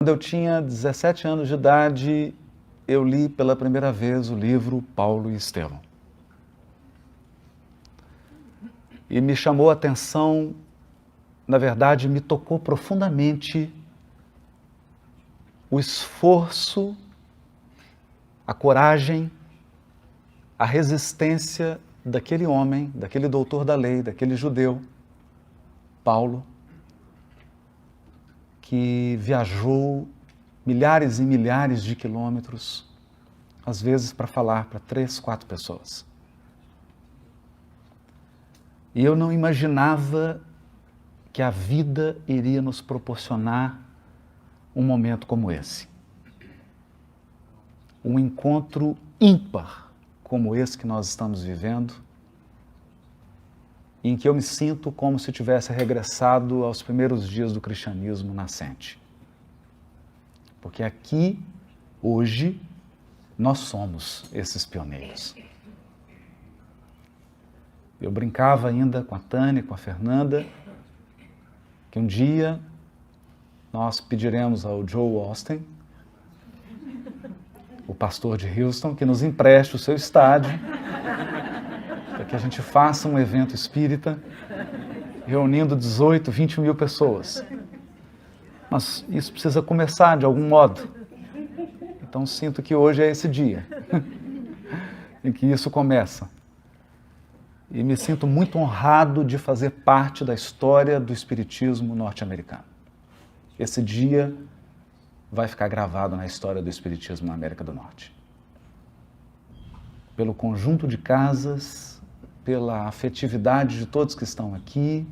Quando eu tinha 17 anos de idade, eu li pela primeira vez o livro Paulo e Estevão. E me chamou a atenção, na verdade, me tocou profundamente o esforço, a coragem, a resistência daquele homem, daquele doutor da lei, daquele judeu, Paulo, que viajou milhares e milhares de quilômetros, às vezes para falar para 3, 4 pessoas. E eu não imaginava que a vida iria nos proporcionar um momento como esse. Um encontro ímpar como esse que nós estamos vivendo, em que eu me sinto como se tivesse regressado aos primeiros dias do cristianismo nascente. Porque aqui, hoje, nós somos esses pioneiros. Eu brincava ainda com a Tânia, com a Fernanda, que um dia nós pediremos ao Joe Austin, o pastor de Houston, que nos empreste o seu estádio, para que a gente faça um evento espírita, reunindo 18, 20 mil pessoas. Mas isso precisa começar de algum modo. Então sinto que hoje é esse dia em que isso começa. E me sinto muito honrado de fazer parte da história do espiritismo norte-americano. Esse dia vai ficar gravado na história do espiritismo na América do Norte. Pelo conjunto de casas, pela afetividade de todos que estão aqui,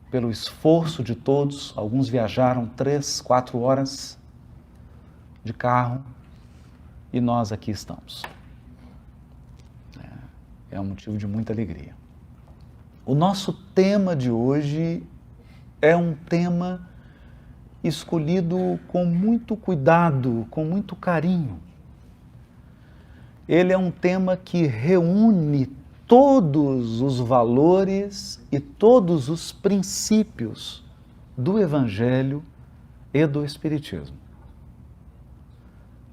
pelo esforço de todos. Alguns viajaram 3, 4 horas de carro e nós aqui estamos. É um motivo de muita alegria. O nosso tema de hoje é um tema escolhido com muito cuidado, com muito carinho. Ele é um tema que reúne todos os valores e todos os princípios do Evangelho e do Espiritismo.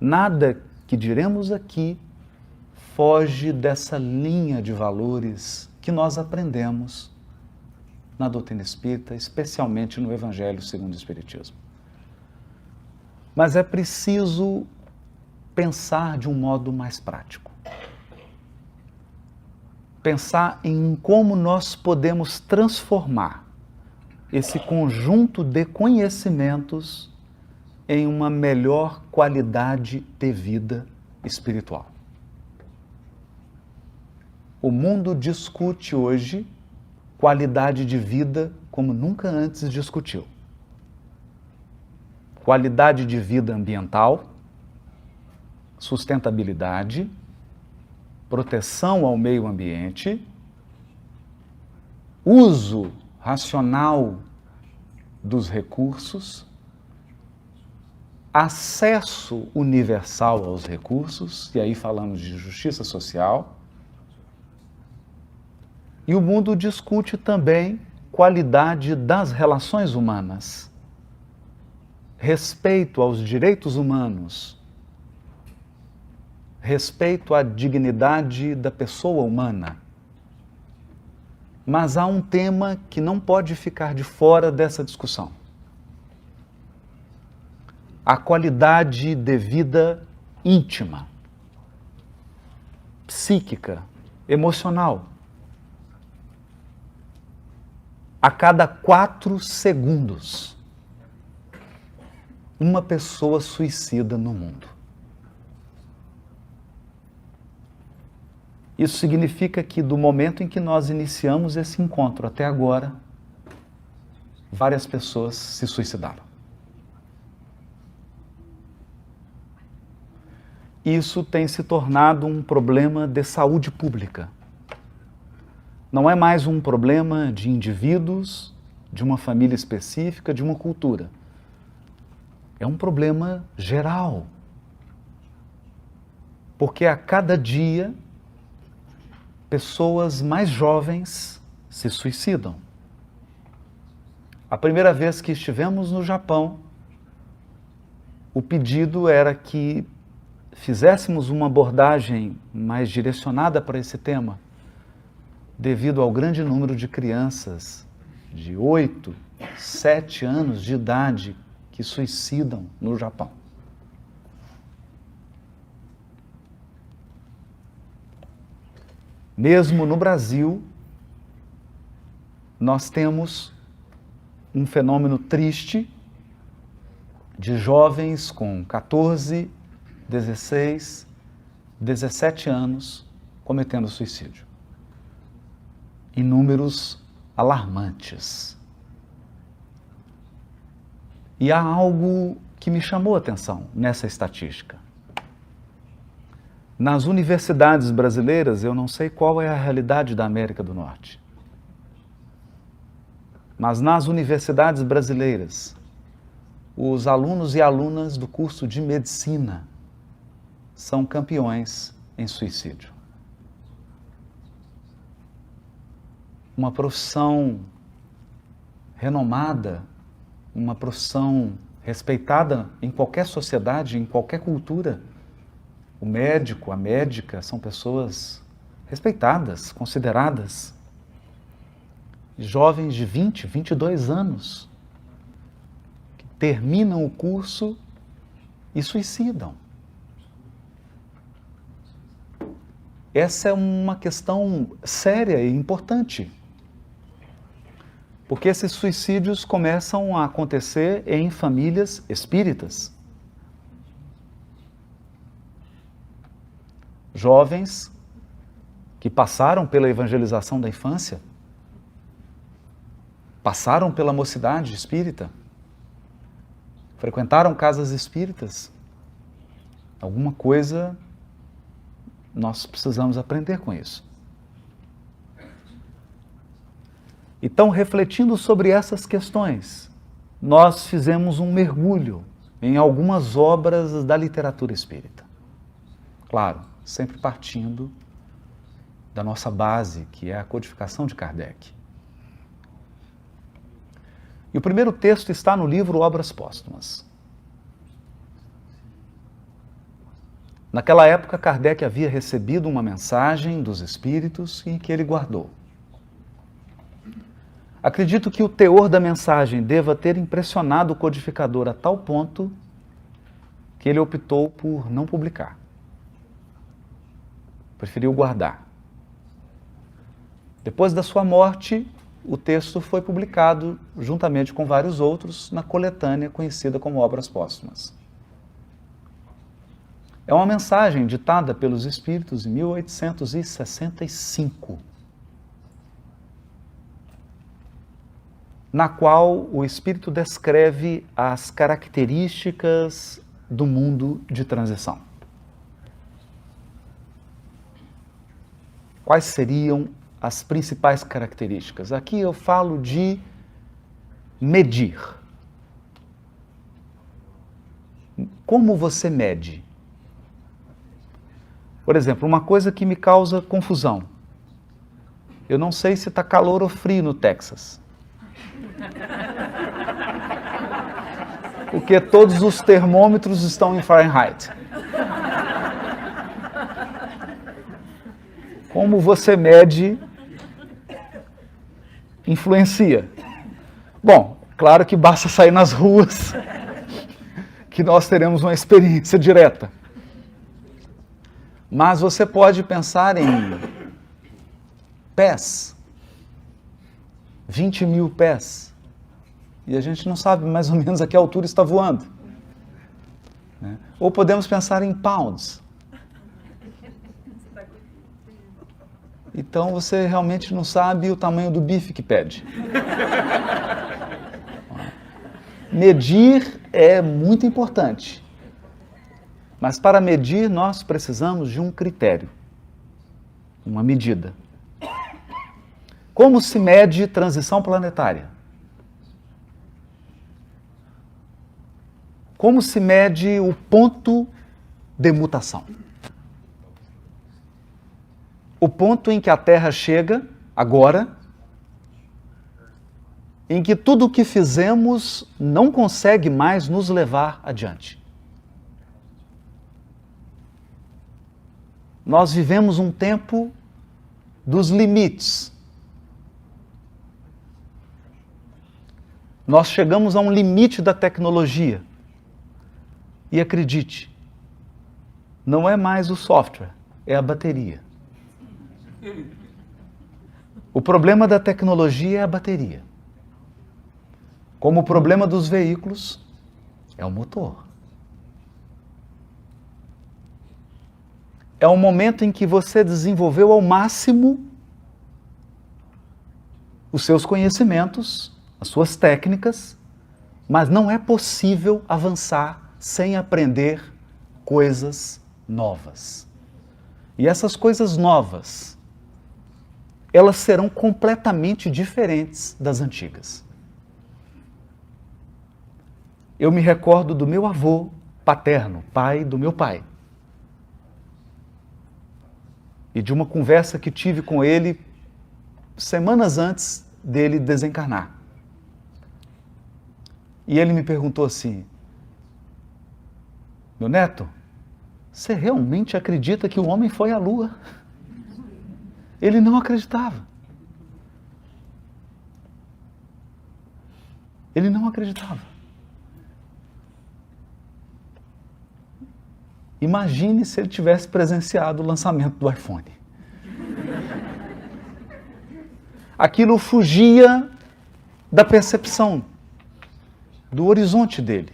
Nada que diremos aqui foge dessa linha de valores que nós aprendemos na doutrina espírita, especialmente no Evangelho segundo o Espiritismo. Mas é preciso pensar de um modo mais prático. Pensar em como nós podemos transformar esse conjunto de conhecimentos em uma melhor qualidade de vida espiritual. O mundo discute hoje qualidade de vida como nunca antes discutiu. Qualidade de vida ambiental, sustentabilidade, proteção ao meio ambiente, uso racional dos recursos, acesso universal aos recursos, e aí falamos de justiça social. E o mundo discute também qualidade das relações humanas, respeito aos direitos humanos, respeito à dignidade da pessoa humana. Mas há um tema que não pode ficar de fora dessa discussão. A qualidade de vida íntima, psíquica, emocional. A cada 4 segundos, uma pessoa suicida no mundo. Isso significa que do momento em que nós iniciamos esse encontro até agora, várias pessoas se suicidaram. Isso tem se tornado um problema de saúde pública. Não é mais um problema de indivíduos, de uma família específica, de uma cultura. É um problema geral. Porque a cada dia, pessoas mais jovens se suicidam. A primeira vez que estivemos no Japão, o pedido era que fizéssemos uma abordagem mais direcionada para esse tema, devido ao grande número de crianças de 8, 7 anos de idade que suicidam no Japão. Mesmo no Brasil, nós temos um fenômeno triste de jovens com 14, 16, 17 anos cometendo suicídio. Em números alarmantes. E há algo que me chamou a atenção nessa estatística. Nas universidades brasileiras, eu não sei qual é a realidade da América do Norte, mas nas universidades brasileiras, os alunos e alunas do curso de medicina são campeões em suicídio. Uma profissão renomada, uma profissão respeitada em qualquer sociedade, em qualquer cultura. O médico, a médica são pessoas respeitadas, consideradas. Jovens de 20, 22 anos que terminam o curso e suicidam. Essa é uma questão séria e importante, porque esses suicídios começam a acontecer em famílias espíritas. Jovens que passaram pela evangelização da infância, passaram pela mocidade espírita, frequentaram casas espíritas. Alguma coisa nós precisamos aprender com isso. Então, refletindo sobre essas questões, nós fizemos um mergulho em algumas obras da literatura espírita. Claro, sempre partindo da nossa base, que é a codificação de Kardec. E o primeiro texto está no livro Obras Póstumas. Naquela época, Kardec havia recebido uma mensagem dos espíritos e que ele guardou. Acredito que o teor da mensagem deva ter impressionado o codificador a tal ponto que ele optou por não publicar. Preferiu guardar. Depois da sua morte, o texto foi publicado, juntamente com vários outros, na coletânea conhecida como Obras Póstumas. É uma mensagem ditada pelos espíritos em 1865, na qual o espírito descreve as características do mundo de transição. Quais seriam as principais características? Aqui eu falo de medir. Como você mede? Por exemplo, uma coisa que me causa confusão. Eu não sei se está calor ou frio no Texas. Porque todos os termômetros estão em Fahrenheit. Como você mede influencia. Bom, claro que basta sair nas ruas que nós teremos uma experiência direta. Mas você pode pensar em pés, 20 mil pés, e a gente não sabe mais ou menos a que altura está voando. Né? Ou podemos pensar em pounds. Então você realmente não sabe o tamanho do bife que pede. Medir é muito importante. Mas para medir, nós precisamos de um critério, uma medida. Como se mede transição planetária? Como se mede o ponto de mutação? O ponto em que a Terra chega, agora, em que tudo o que fizemos não consegue mais nos levar adiante. Nós vivemos um tempo dos limites. Nós chegamos a um limite da tecnologia. E acredite, não é mais o software, é a bateria. O problema da tecnologia é a bateria. Como o problema dos veículos é o motor. É um momento em que você desenvolveu ao máximo os seus conhecimentos, as suas técnicas, mas não é possível avançar sem aprender coisas novas. E essas coisas novas, elas serão completamente diferentes das antigas. Eu me recordo do meu avô paterno, pai do meu pai, e de uma conversa que tive com ele semanas antes dele desencarnar. E ele me perguntou assim: meu neto, você realmente acredita que o homem foi à Lua? Ele não acreditava. Ele não acreditava. Imagine se ele tivesse presenciado o lançamento do iPhone. Aquilo fugia da percepção, do horizonte dele.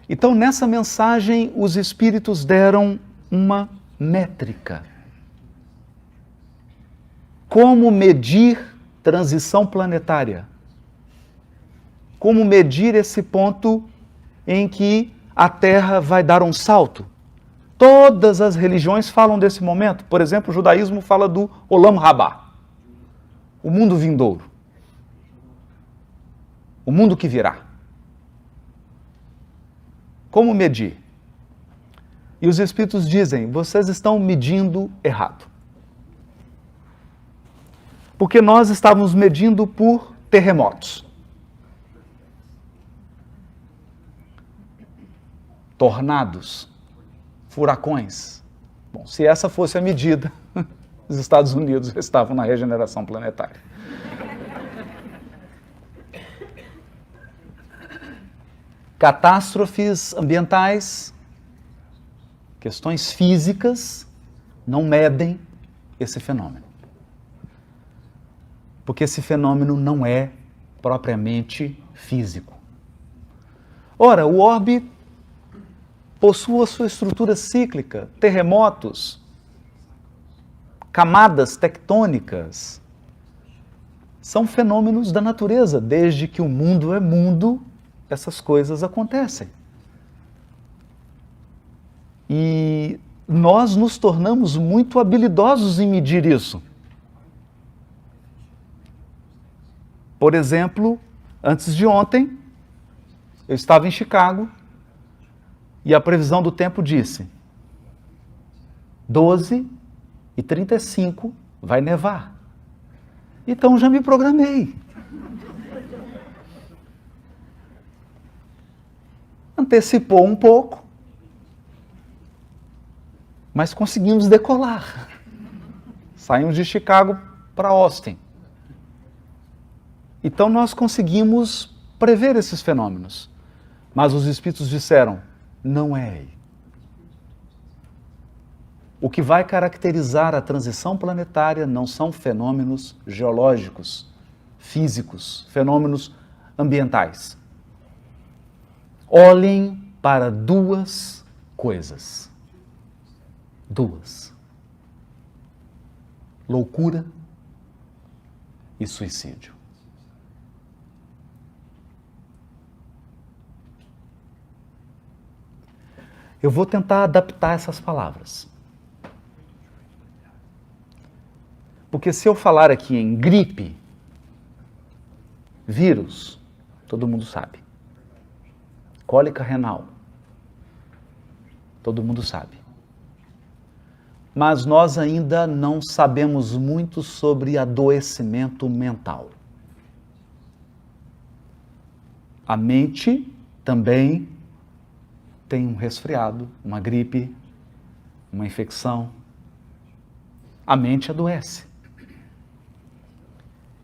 Então, nessa mensagem, os espíritos deram uma métrica. Como medir transição planetária? Como medir esse ponto em que a Terra vai dar um salto? Todas as religiões falam desse momento. Por exemplo, o judaísmo fala do Olam Rabá, o mundo vindouro, o mundo que virá. Como medir? E os espíritos dizem: vocês estão medindo errado. Porque nós estávamos medindo por terremotos, tornados, furacões. Bom, se essa fosse a medida, os Estados Unidos estavam na regeneração planetária. Catástrofes ambientais, questões físicas, não medem esse fenômeno. Porque esse fenômeno não é propriamente físico. Ora, o orbe possui a sua estrutura cíclica, terremotos, camadas tectônicas. São fenômenos da natureza. Desde que o mundo é mundo, essas coisas acontecem. E nós nos tornamos muito habilidosos em medir isso. Por exemplo, antes de ontem, eu estava em Chicago e a previsão do tempo disse: 12h35 vai nevar. Então já me programei. Antecipou um pouco, mas conseguimos decolar. Saímos de Chicago para Austin. Então nós conseguimos prever esses fenômenos. Mas os espíritos disseram: não é aí. O que vai caracterizar a transição planetária não são fenômenos geológicos, físicos, fenômenos ambientais. Olhem para duas coisas. Duas: loucura e suicídio. Eu vou tentar adaptar essas palavras. Porque se eu falar aqui em gripe, vírus, todo mundo sabe. Cólica renal, todo mundo sabe. Mas nós ainda não sabemos muito sobre adoecimento mental. A mente também tem um resfriado, uma gripe, uma infecção. A mente adoece.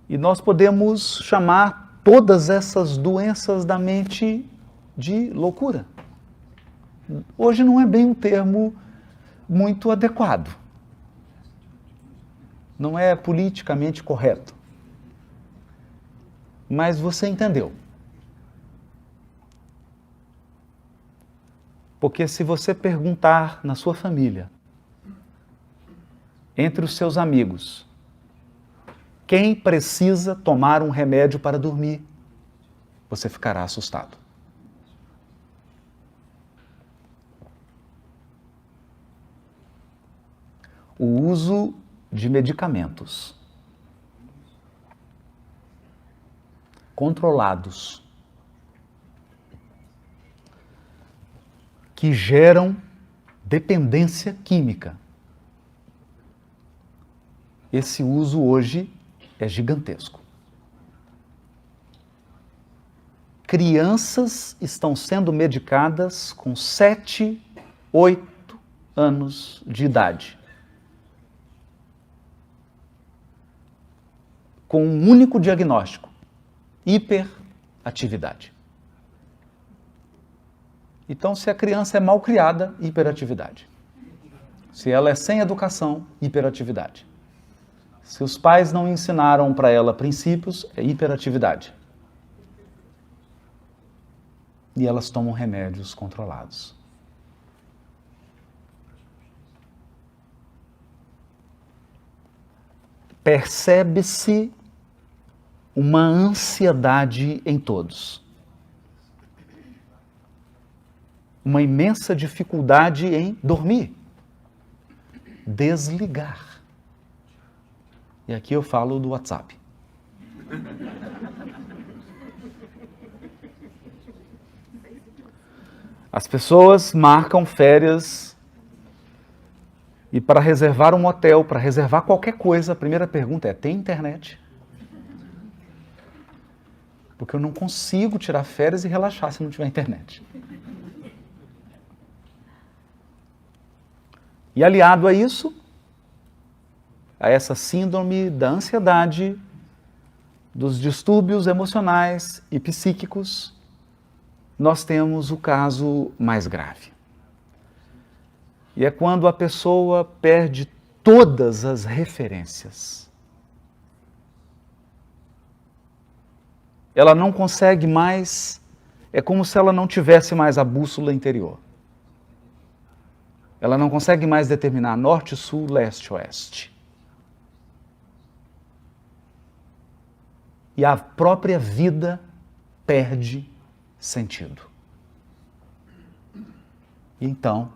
E nós podemos chamar todas essas doenças da mente de loucura. Hoje não é bem um termo muito adequado. Não é politicamente correto. Mas você entendeu. Porque se você perguntar na sua família, entre os seus amigos, quem precisa tomar um remédio para dormir, você ficará assustado. O uso de medicamentos controlados que geram dependência química. Esse uso hoje é gigantesco. Crianças estão sendo medicadas com 7, 8 anos de idade. Com um único diagnóstico: hiperatividade. Então, se a criança é mal criada, hiperatividade. Se ela é sem educação, hiperatividade. Se os pais não ensinaram para ela princípios, é hiperatividade. E elas tomam remédios controlados. Percebe-se uma ansiedade em todos. Uma imensa dificuldade em dormir. Desligar. E aqui eu falo do WhatsApp. As pessoas marcam férias e para reservar um hotel, para reservar qualquer coisa, a primeira pergunta é: tem internet? Porque eu não consigo tirar férias e relaxar se não tiver internet. E aliado a isso, a essa síndrome da ansiedade, dos distúrbios emocionais e psíquicos, nós temos o caso mais grave. E é quando a pessoa perde todas as referências. Ela não consegue mais, é como se ela não tivesse mais a bússola interior. Ela não consegue mais determinar norte, sul, leste, oeste. E a própria vida perde sentido. E então,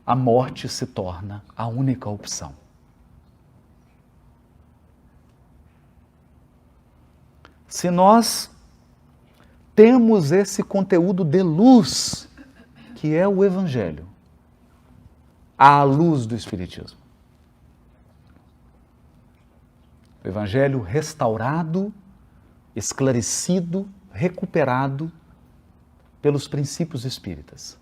a morte se torna a única opção. Se nós temos esse conteúdo de luz, que é o Evangelho, à luz do Espiritismo. O Evangelho restaurado, esclarecido, recuperado pelos princípios espíritas.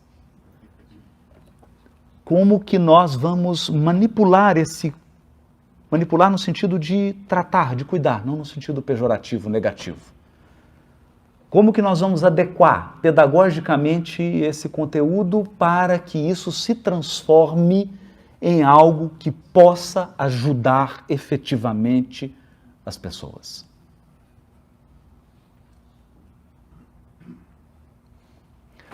Como que nós vamos manipular no sentido de tratar, de cuidar, não no sentido pejorativo, negativo. Como que nós vamos adequar pedagogicamente esse conteúdo para que isso se transforme em algo que possa ajudar efetivamente as pessoas?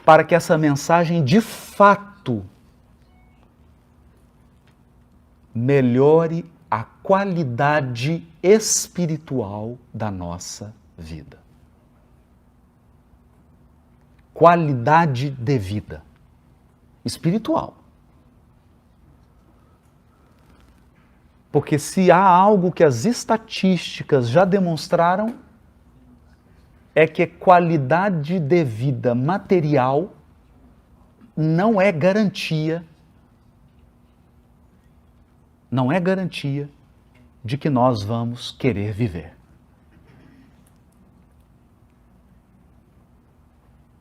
Para que essa mensagem de fato melhore a qualidade espiritual da nossa vida. Qualidade de vida espiritual. Porque se há algo que as estatísticas já demonstraram, é que qualidade de vida material não é garantia de que nós vamos querer viver.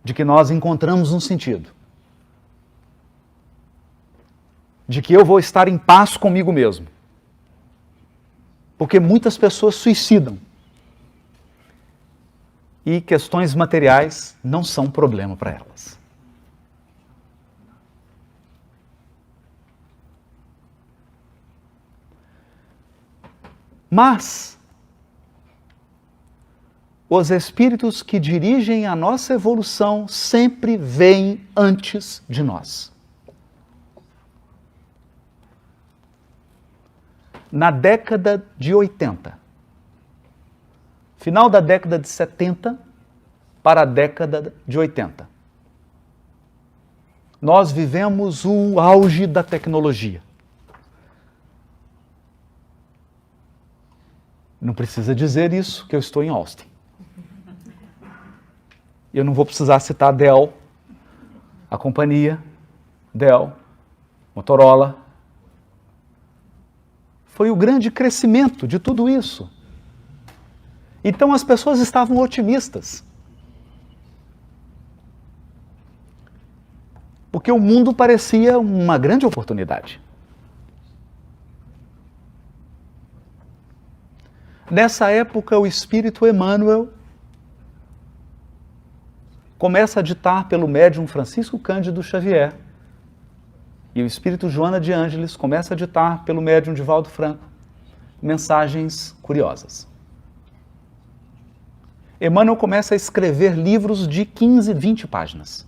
De que nós encontramos um sentido. de que eu vou estar em paz comigo mesmo. Porque muitas pessoas suicidam. E questões materiais não são problema para elas. Mas os espíritos que dirigem a nossa evolução sempre vêm antes de nós. Na década de 80, final da década de 70 para a década de 80, nós vivemos o auge da tecnologia. Não precisa dizer isso, que eu estou em Austin. Eu não vou precisar citar Dell, a companhia, Dell, Motorola. Foi o grande crescimento de tudo isso. Então as pessoas estavam otimistas. Porque o mundo parecia uma grande oportunidade. Nessa época, o Espírito Emmanuel começa a ditar pelo médium Francisco Cândido Xavier, e o Espírito Joana de Ângeles começa a ditar pelo médium Divaldo Franco mensagens curiosas. Emmanuel começa a escrever livros de 15, 20 páginas.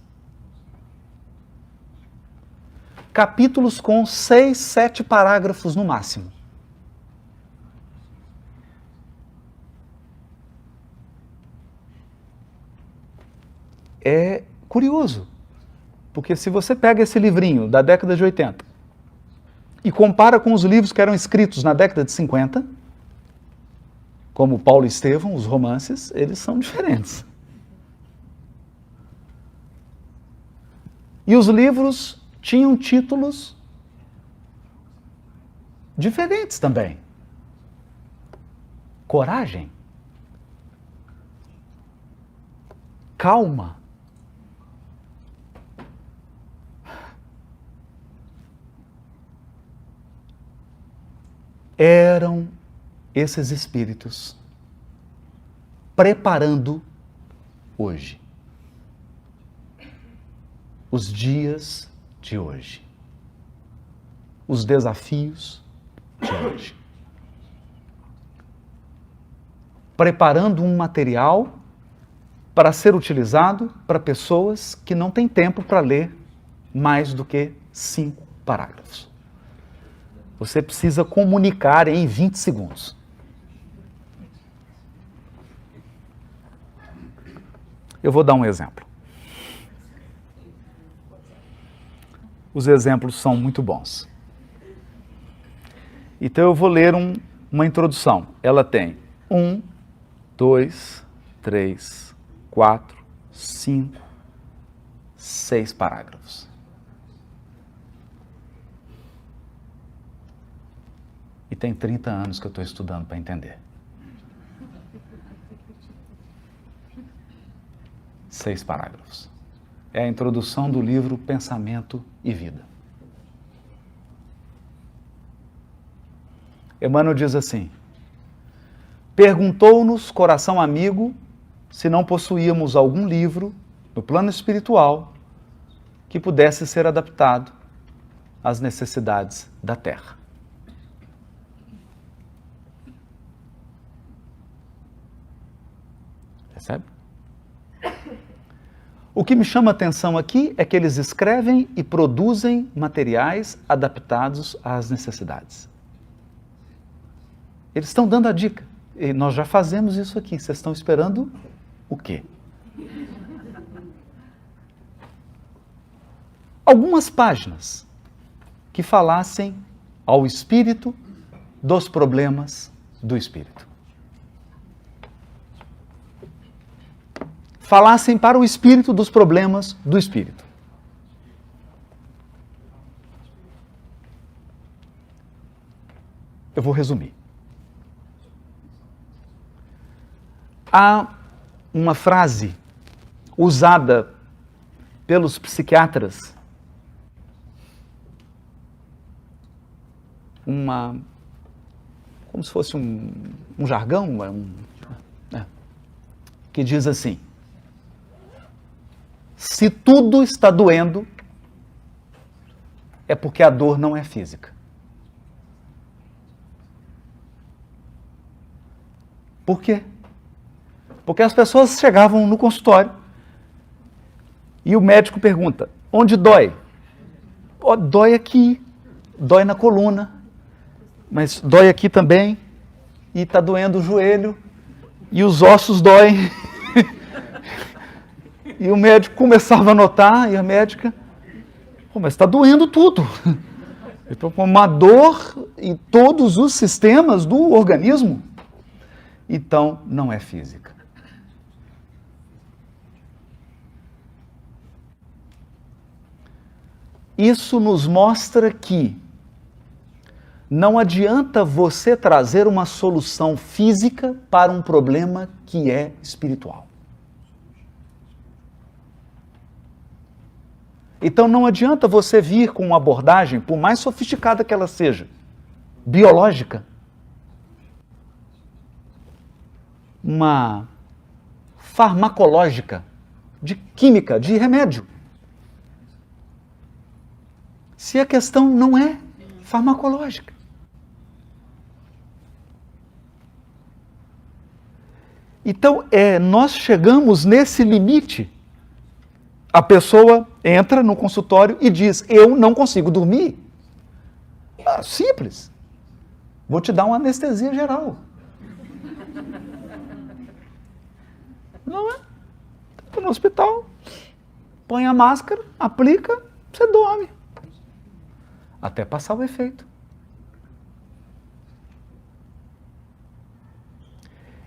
Capítulos com 6, 7 parágrafos no máximo. É curioso, porque se você pega esse livrinho da década de 80 e compara com os livros que eram escritos na década de 50, como Paulo e Estevão, os romances, eles são diferentes. E os livros tinham títulos diferentes também. Coragem. Calma. Eram esses espíritos preparando hoje, os dias de hoje, os desafios de hoje, preparando um material para ser utilizado para pessoas que não têm tempo para ler mais do que 5 parágrafos. Você precisa comunicar em 20 segundos. Eu vou dar um exemplo. Os exemplos são muito bons. Então eu vou ler uma introdução. Ela tem 1, 2, 3, 4, 5, 6 parágrafos. E tem 30 anos que eu estou estudando para entender. 6 parágrafos. É a introdução do livro Pensamento e Vida. Emmanuel diz assim: perguntou-nos coração amigo se não possuíamos algum livro no plano espiritual que pudesse ser adaptado às necessidades da Terra. Percebe? O que me chama a atenção aqui é que eles escrevem e produzem materiais adaptados às necessidades. Eles estão dando a dica. E nós já fazemos isso aqui. Vocês estão esperando o quê? Algumas páginas que falassem ao espírito dos problemas do espírito. Falassem para o espírito dos problemas do espírito. Eu vou resumir. Há uma frase usada pelos psiquiatras como se fosse um jargão, que diz assim: se tudo está doendo, é porque a dor não é física. Por quê? Porque as pessoas chegavam no consultório e o médico pergunta: onde dói? Oh, dói aqui, dói na coluna, mas dói aqui também, e está doendo o joelho, e os ossos doem. E o médico começava a notar, e a médica: oh, mas está doendo tudo. Então, com uma dor em todos os sistemas do organismo. Então, não é física. Isso nos mostra que não adianta você trazer uma solução física para um problema que é espiritual. Então não adianta você vir com uma abordagem, por mais sofisticada que ela seja, biológica, uma farmacológica, de química, de remédio. Se a questão não é farmacológica. Então, nós chegamos nesse limite. A pessoa entra no consultório e diz: eu não consigo dormir. Simples. Vou te dar uma anestesia geral. Não é? Tá no hospital, põe a máscara, aplica, você dorme. Até passar o efeito.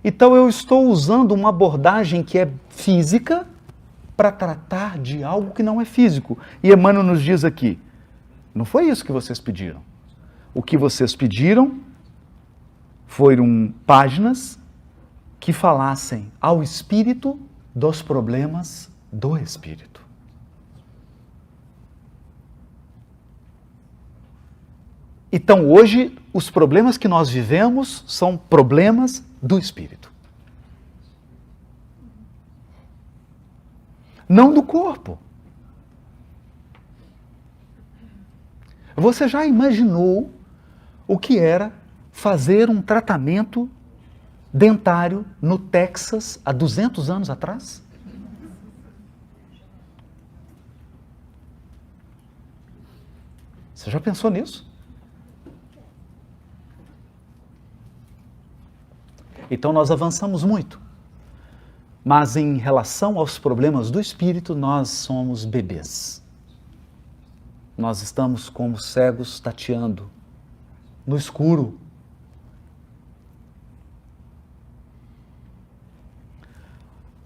Então eu estou usando uma abordagem que é física para tratar de algo que não é físico. E Emmanuel nos diz aqui: não foi isso que vocês pediram. O que vocês pediram foram páginas que falassem ao espírito dos problemas do espírito. Então hoje os problemas que nós vivemos são problemas do espírito. Não do corpo. Você já imaginou o que era fazer um tratamento dentário no Texas há 200 anos atrás? Você já pensou nisso? Então nós avançamos muito. Mas em relação aos problemas do espírito, nós somos bebês. Nós estamos como cegos tateando no escuro.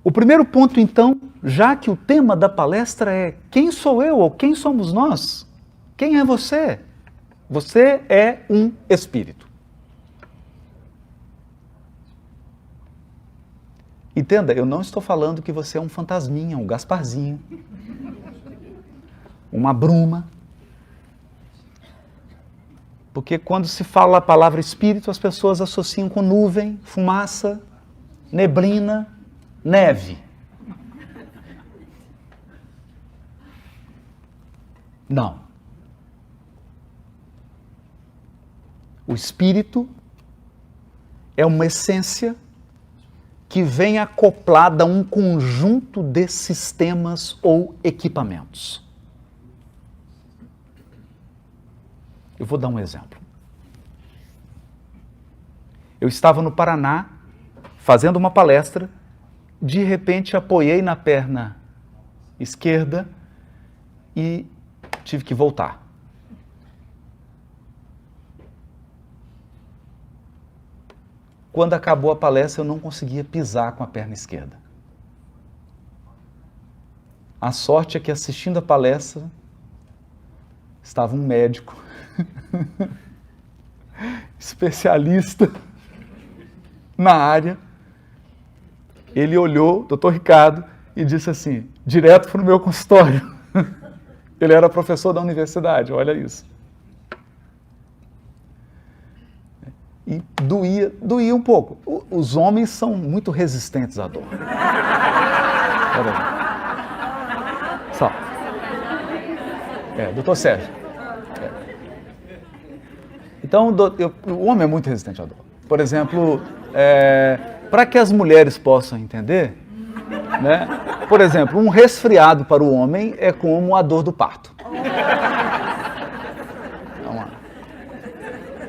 O primeiro ponto, então, já que o tema da palestra é quem sou eu ou quem somos nós? Quem é você? Você é um espírito. Entenda, eu não estou falando que você é um fantasminha, um Gasparzinho, uma bruma. Porque quando se fala a palavra espírito, as pessoas associam com nuvem, fumaça, neblina, neve. Não. O espírito é uma essência que vem acoplada a um conjunto de sistemas ou equipamentos. Eu vou dar um exemplo. Eu estava no Paraná, fazendo uma palestra, de repente apoiei na perna esquerda e tive que voltar. Quando acabou a palestra, eu não conseguia pisar com a perna esquerda. A sorte é que assistindo a palestra estava um médico, especialista na área. Ele olhou, doutor Ricardo, e disse assim, direto para o meu consultório. Ele era professor da universidade, olha isso. E doía um pouco. Os homens são muito resistentes à dor. Só. Doutor Sérgio. Então, o homem é muito resistente à dor. Por exemplo, para que as mulheres possam entender, né? Por exemplo, um resfriado para o homem é como a dor do parto.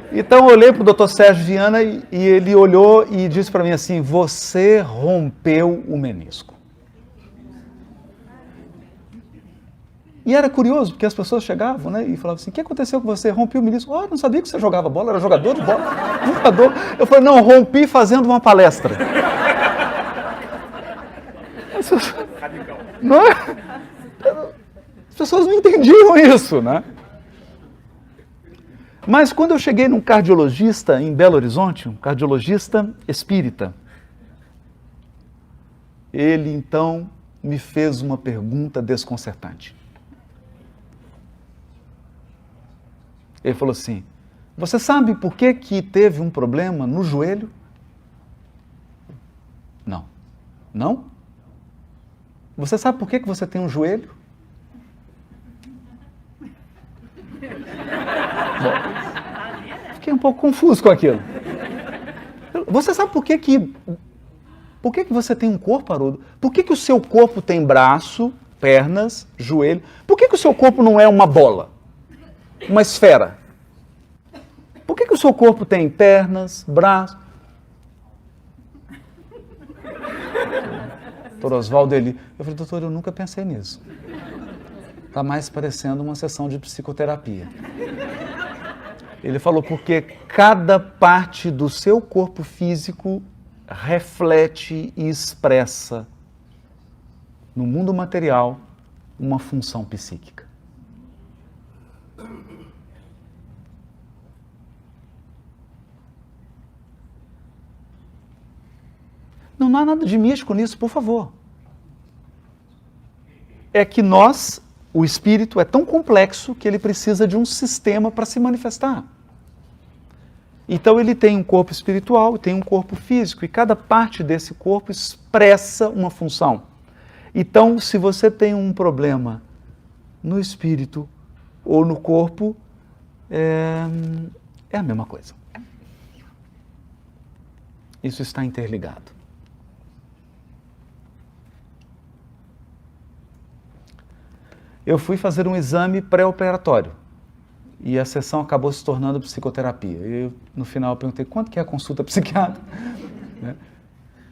Então eu olhei para o Dr. Sérgio Viana e ele olhou e disse para mim assim: você rompeu o menisco. E era curioso, porque as pessoas chegavam, né, e falavam assim: o que aconteceu com você? Rompi o menisco. Oh, não sabia que você jogava bola, era jogador de bola. Jogador. Eu falei: não, rompi fazendo uma palestra. Radical. Não é? As pessoas não entendiam isso, né? Mas quando eu cheguei num cardiologista em Belo Horizonte, um cardiologista espírita, ele então me fez uma pergunta desconcertante. Ele falou assim: você sabe por que teve um problema no joelho? Não. Não? Você sabe por que você tem um joelho? Bom, fiquei um pouco confuso com aquilo. Você sabe por que você tem um corpo, Haroldo? Por que o seu corpo tem braço, pernas, joelho? Por que o seu corpo não é uma bola? Uma esfera? Por que o seu corpo tem pernas, braços? Doutor Oswaldo, eu falei: doutor, eu nunca pensei nisso. Está mais parecendo uma sessão de psicoterapia. Ele falou: porque cada parte do seu corpo físico reflete e expressa no mundo material uma função psíquica. Não há nada de místico nisso, por favor. É que o espírito é tão complexo que ele precisa de um sistema para se manifestar. Então ele tem um corpo espiritual e tem um corpo físico, e cada parte desse corpo expressa uma função. Então, se você tem um problema no espírito ou no corpo, é a mesma coisa. Isso está interligado. Eu fui fazer um exame pré-operatório e a sessão acabou se tornando psicoterapia. E no final eu perguntei: quanto que é a consulta psiquiátrica?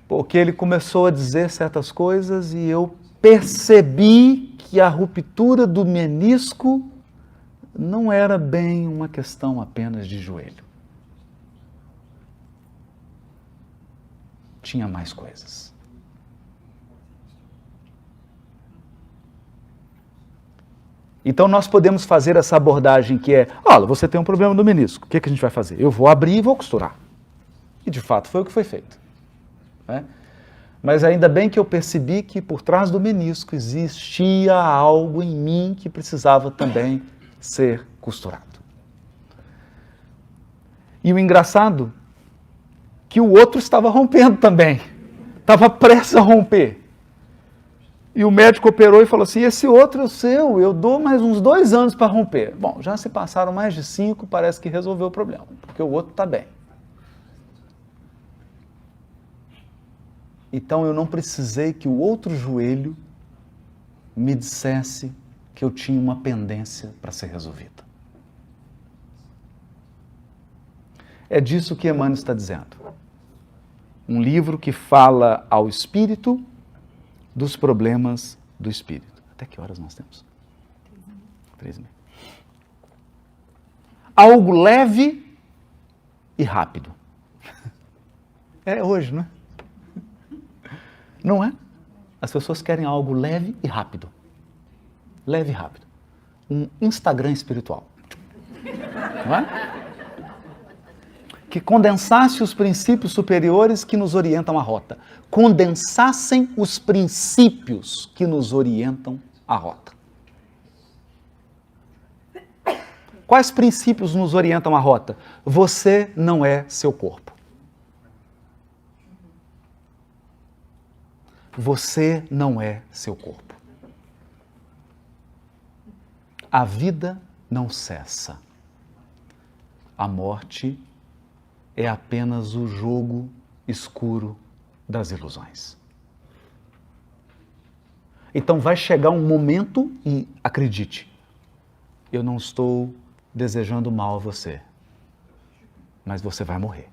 Porque ele começou a dizer certas coisas e eu percebi que a ruptura do menisco não era bem uma questão apenas de joelho. Tinha mais coisas. Então nós podemos fazer essa abordagem que é: olha, você tem um problema no menisco, o que a gente vai fazer? Eu vou abrir e vou costurar. E de fato foi o que foi feito. Né? Mas ainda bem que eu percebi que por trás do menisco existia algo em mim que precisava também ser costurado. E o engraçado, que o outro estava rompendo também, estava prestes a romper. E o médico operou e falou assim: esse outro é o seu, eu dou mais uns 2 anos para romper. Bom, já se passaram mais de 5, parece que resolveu o problema, porque o outro está bem. Então eu não precisei que o outro joelho me dissesse que eu tinha uma pendência para ser resolvida. É disso que Emmanuel está dizendo. Um livro que fala ao espírito dos problemas do espírito. Até que horas nós temos? 3h30. Algo leve e rápido. É hoje, não é? Não é? As pessoas querem algo leve e rápido. Leve e rápido. Um Instagram espiritual. Não é? Que condensasse os princípios superiores que nos orientam a rota. Condensassem os princípios que nos orientam a rota. Quais princípios nos orientam a rota? Você não é seu corpo. Você não é seu corpo. A vida não cessa. A morte é apenas o jogo escuro das ilusões. Então vai chegar um momento, e acredite, eu não estou desejando mal a você, mas você vai morrer.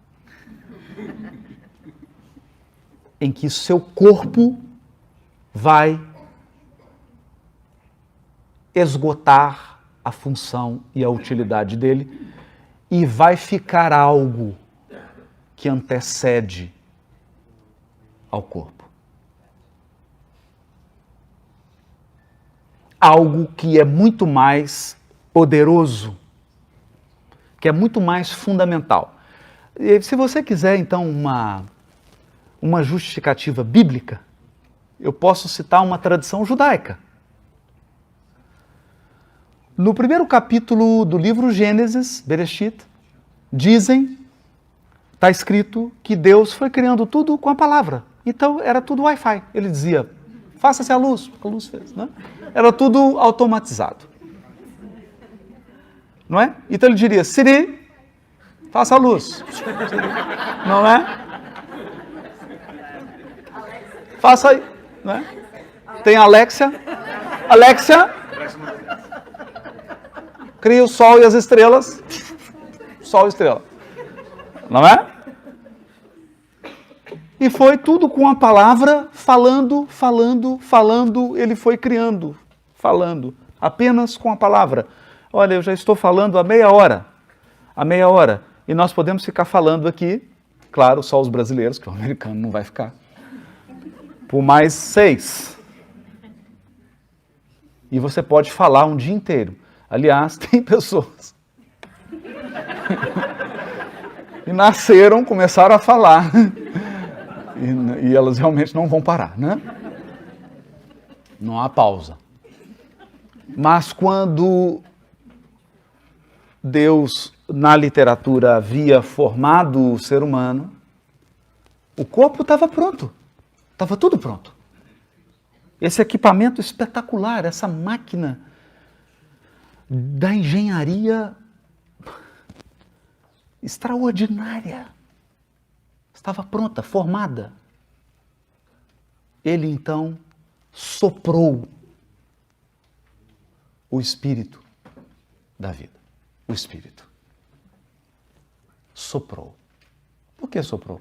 Em que seu corpo vai esgotar a função e a utilidade dele e vai ficar algo que antecede ao corpo. Algo que é muito mais poderoso, que é muito mais fundamental. E se você quiser, então, uma justificativa bíblica, eu posso citar uma tradição judaica. No primeiro capítulo do livro Gênesis, Bereshit, está escrito que Deus foi criando tudo com a palavra. Então era tudo Wi-Fi. Ele dizia, faça-se a luz fez, né? Era tudo automatizado. Não é? Então ele diria, Siri, faça a luz. Não é? Faça aí. Não é? Tem Alexia. Alexia, cria o sol e as estrelas. Sol e estrela. Não é? E foi tudo com a palavra, falando, ele foi criando, falando, apenas com a palavra. Olha, eu já estou falando há meia hora, e nós podemos ficar falando aqui, claro, só os brasileiros, que o americano não vai ficar, por mais 6. E você pode falar um dia inteiro. Aliás, tem pessoas que nasceram, começaram a falar, e elas realmente não vão parar, né? Não há pausa. Mas quando Deus, na literatura, havia formado o ser humano, o corpo estava pronto. Estava tudo pronto. Esse equipamento espetacular, essa máquina da engenharia extraordinária, estava pronta, formada. Ele então soprou o espírito da vida. O espírito. Soprou. Por que soprou?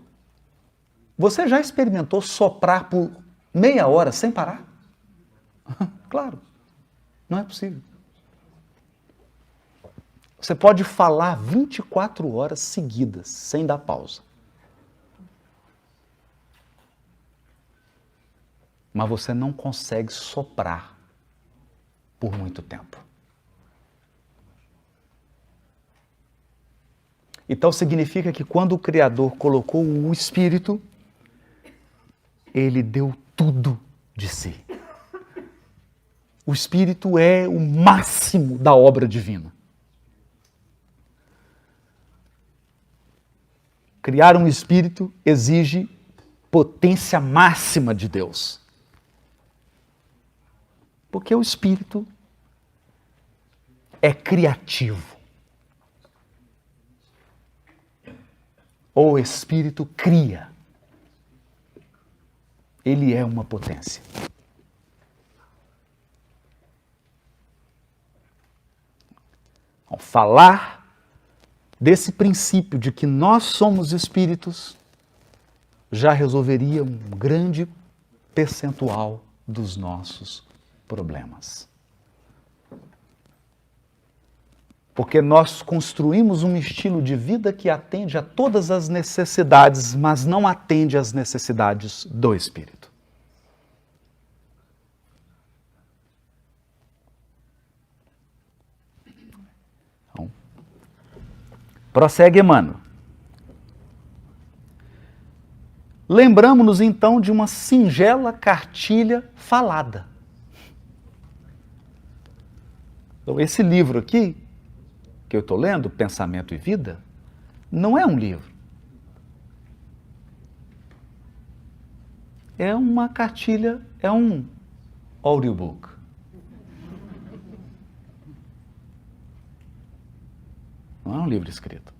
Você já experimentou soprar por meia hora sem parar? Claro. Não é possível. Você pode falar 24 horas seguidas, sem dar pausa. Mas você não consegue soprar por muito tempo. Então significa que quando o Criador colocou o Espírito, ele deu tudo de si. O Espírito é o máximo da obra divina. Criar um Espírito exige potência máxima de Deus. Porque o Espírito é criativo. O Espírito cria. Ele é uma potência. Ao falar desse princípio de que nós somos espíritos, já resolveria um grande percentual dos nossos problemas. Porque nós construímos um estilo de vida que atende a todas as necessidades, mas não atende às necessidades do espírito. Então, prossegue Emmanuel. Lembramos-nos então de uma singela cartilha falada. Então, esse livro aqui que eu estou lendo, Pensamento e Vida, não é um livro. É uma cartilha, é um audiobook. Não é um livro escrito.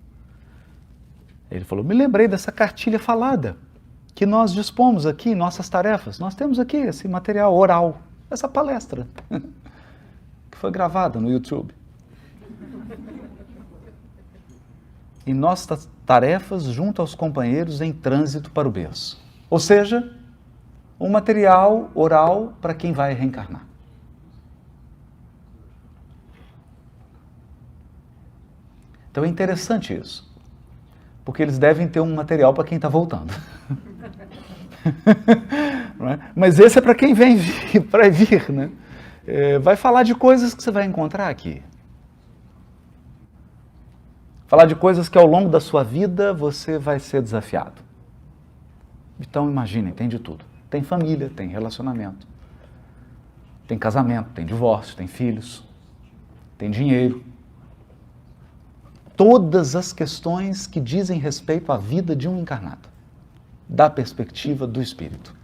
Ele falou, me lembrei dessa cartilha falada, que nós dispomos aqui em nossas tarefas. Nós temos aqui esse material oral, essa palestra, que foi gravada no YouTube. Em nossas tarefas junto aos companheiros em trânsito para o berço. Ou seja, um material oral para quem vai reencarnar. Então é interessante isso, porque eles devem ter um material para quem está voltando. Não é? Mas esse é para quem vem para vir, né? Vai falar de coisas que você vai encontrar aqui. Falar de coisas que ao longo da sua vida você vai ser desafiado. Então imaginem, tem de tudo. Tem família, tem relacionamento, tem casamento, tem divórcio, tem filhos, tem dinheiro. Todas as questões que dizem respeito à vida de um encarnado, da perspectiva do espírito.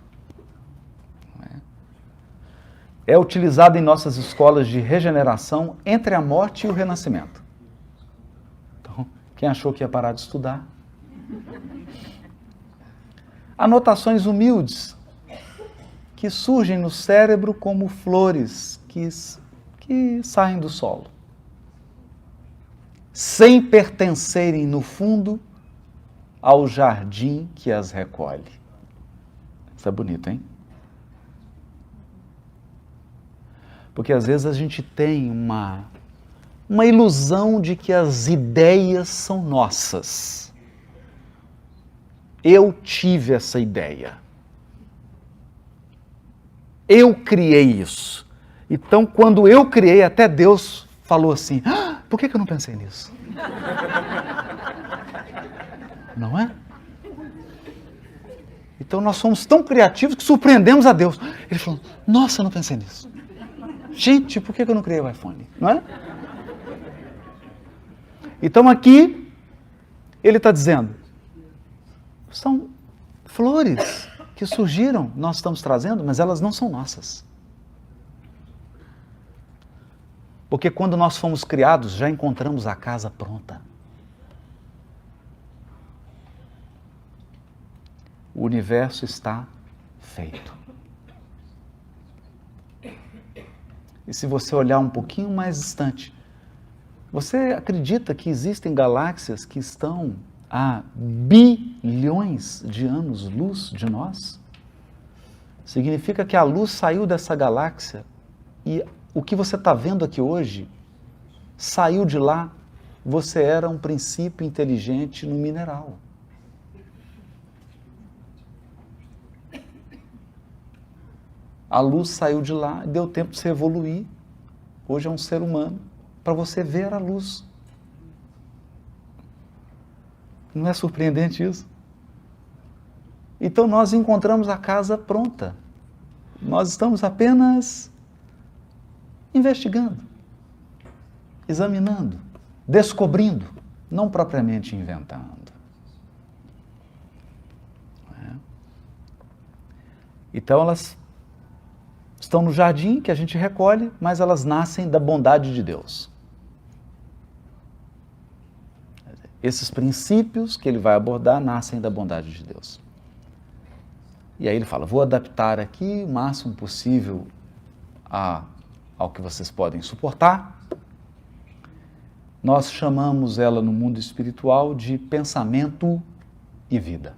É utilizado em nossas escolas de regeneração entre a morte e o renascimento. Então, quem achou que ia parar de estudar? Anotações humildes que surgem no cérebro como flores que saem do solo, sem pertencerem, no fundo, ao jardim que as recolhe. Isso é bonito, hein? Porque às vezes a gente tem uma ilusão de que as ideias são nossas. Eu tive essa ideia. Eu criei isso. Então, quando eu criei, até Deus falou assim, por que eu não pensei nisso? Não é? Então, nós somos tão criativos que surpreendemos a Deus. Ele falou, nossa, eu não pensei nisso. Gente, por que eu não criei o iPhone? Não é? Então, aqui, ele está dizendo, são flores que surgiram, nós estamos trazendo, mas elas não são nossas. Porque quando nós fomos criados, já encontramos a casa pronta. O universo está feito. E se você olhar um pouquinho mais distante, você acredita que existem galáxias que estão a bilhões de anos-luz de nós? Significa que a luz saiu dessa galáxia e o que você está vendo aqui hoje saiu de lá. Você era um princípio inteligente no mineral. A luz saiu de lá e deu tempo de você evoluir. Hoje é um ser humano para você ver a luz. Não é surpreendente isso? Então nós encontramos a casa pronta. Nós estamos apenas investigando, examinando, descobrindo, não propriamente inventando. Então elas estão no jardim que a gente recolhe, mas elas nascem da bondade de Deus. Esses princípios que ele vai abordar nascem da bondade de Deus. E aí ele fala, vou adaptar aqui o máximo possível ao que vocês podem suportar. Nós chamamos ela no mundo espiritual de pensamento e vida.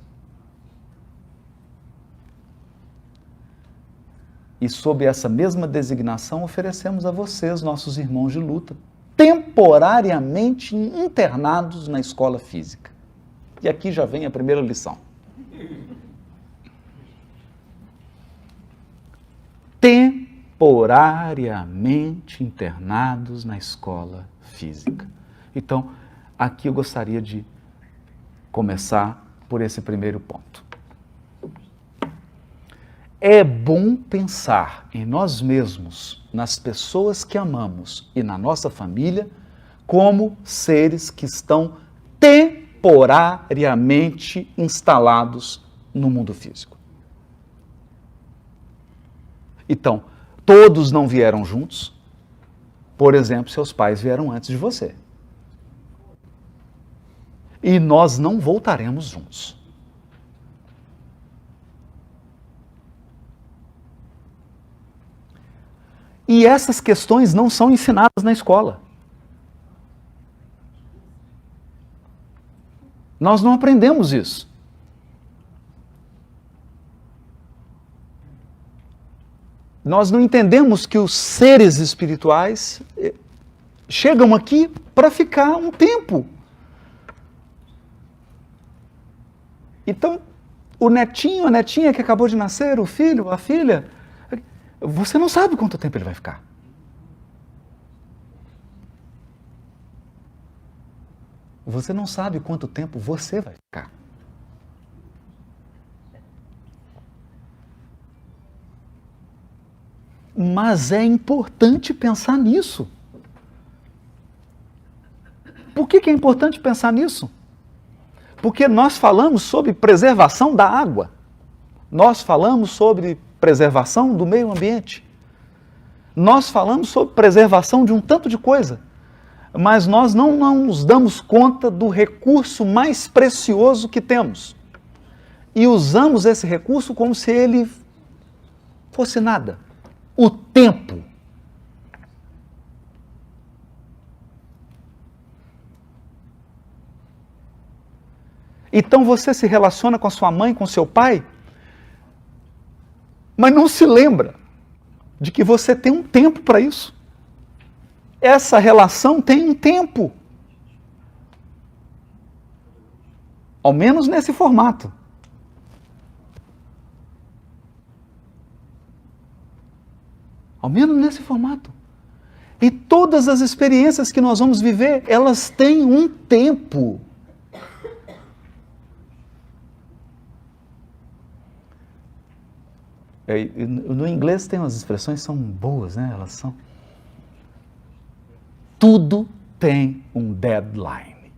E sob essa mesma designação oferecemos a vocês, nossos irmãos de luta, temporariamente internados na escola física. E aqui já vem a primeira lição. Temporariamente internados na escola física. Então, aqui eu gostaria de começar por esse primeiro ponto. É bom pensar em nós mesmos, nas pessoas que amamos e na nossa família, como seres que estão temporariamente instalados no mundo físico. Então, todos não vieram juntos. Por exemplo, seus pais vieram antes de você. E nós não voltaremos juntos. E essas questões não são ensinadas na escola. Nós não aprendemos isso. Nós não entendemos que os seres espirituais chegam aqui para ficar um tempo. Então, o netinho, a netinha que acabou de nascer, o filho, a filha, você não sabe quanto tempo ele vai ficar. Você não sabe quanto tempo você vai ficar. Mas é importante pensar nisso. Por que é importante pensar nisso? Porque nós falamos sobre preservação da água. Nós falamos sobre preservação do meio ambiente. Nós falamos sobre preservação de um tanto de coisa. Mas nós não nos damos conta do recurso mais precioso que temos. E usamos esse recurso como se ele fosse nada. O tempo. Então você se relaciona com a sua mãe, com seu pai, mas não se lembra de que você tem um tempo para isso. Essa relação tem um tempo. Ao menos nesse formato. Ao menos nesse formato. E todas as experiências que nós vamos viver, elas têm um tempo. No inglês tem umas expressões que são boas, né? Elas são... Tudo tem um deadline.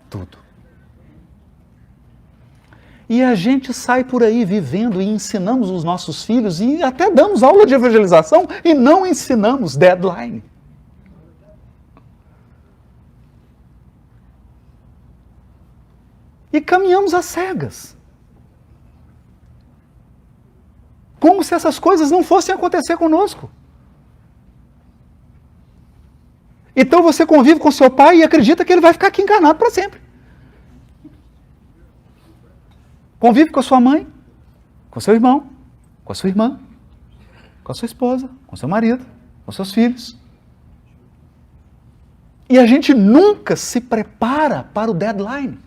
Tudo. E a gente sai por aí vivendo e ensinamos os nossos filhos e até damos aula de evangelização e não ensinamos deadline. E caminhamos às cegas. Como se essas coisas não fossem acontecer conosco. Então você convive com seu pai e acredita que ele vai ficar aqui encarnado para sempre. Convive com a sua mãe, com seu irmão, com a sua irmã, com a sua esposa, com seu marido, com seus filhos. E a gente nunca se prepara para o deadline.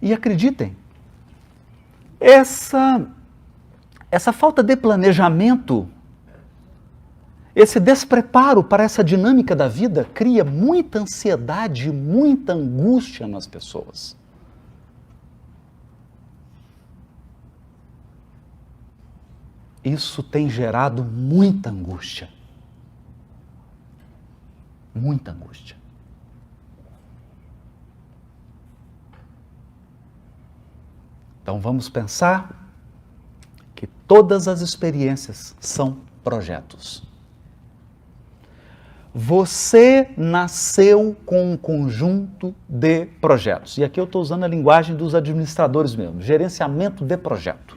E acreditem, essa falta de planejamento, esse despreparo para essa dinâmica da vida cria muita ansiedade, muita angústia nas pessoas. Isso tem gerado muita angústia. Muita angústia. Então vamos pensar que todas as experiências são projetos. Você nasceu com um conjunto de projetos. E aqui eu estou usando a linguagem dos administradores mesmo, gerenciamento de projeto.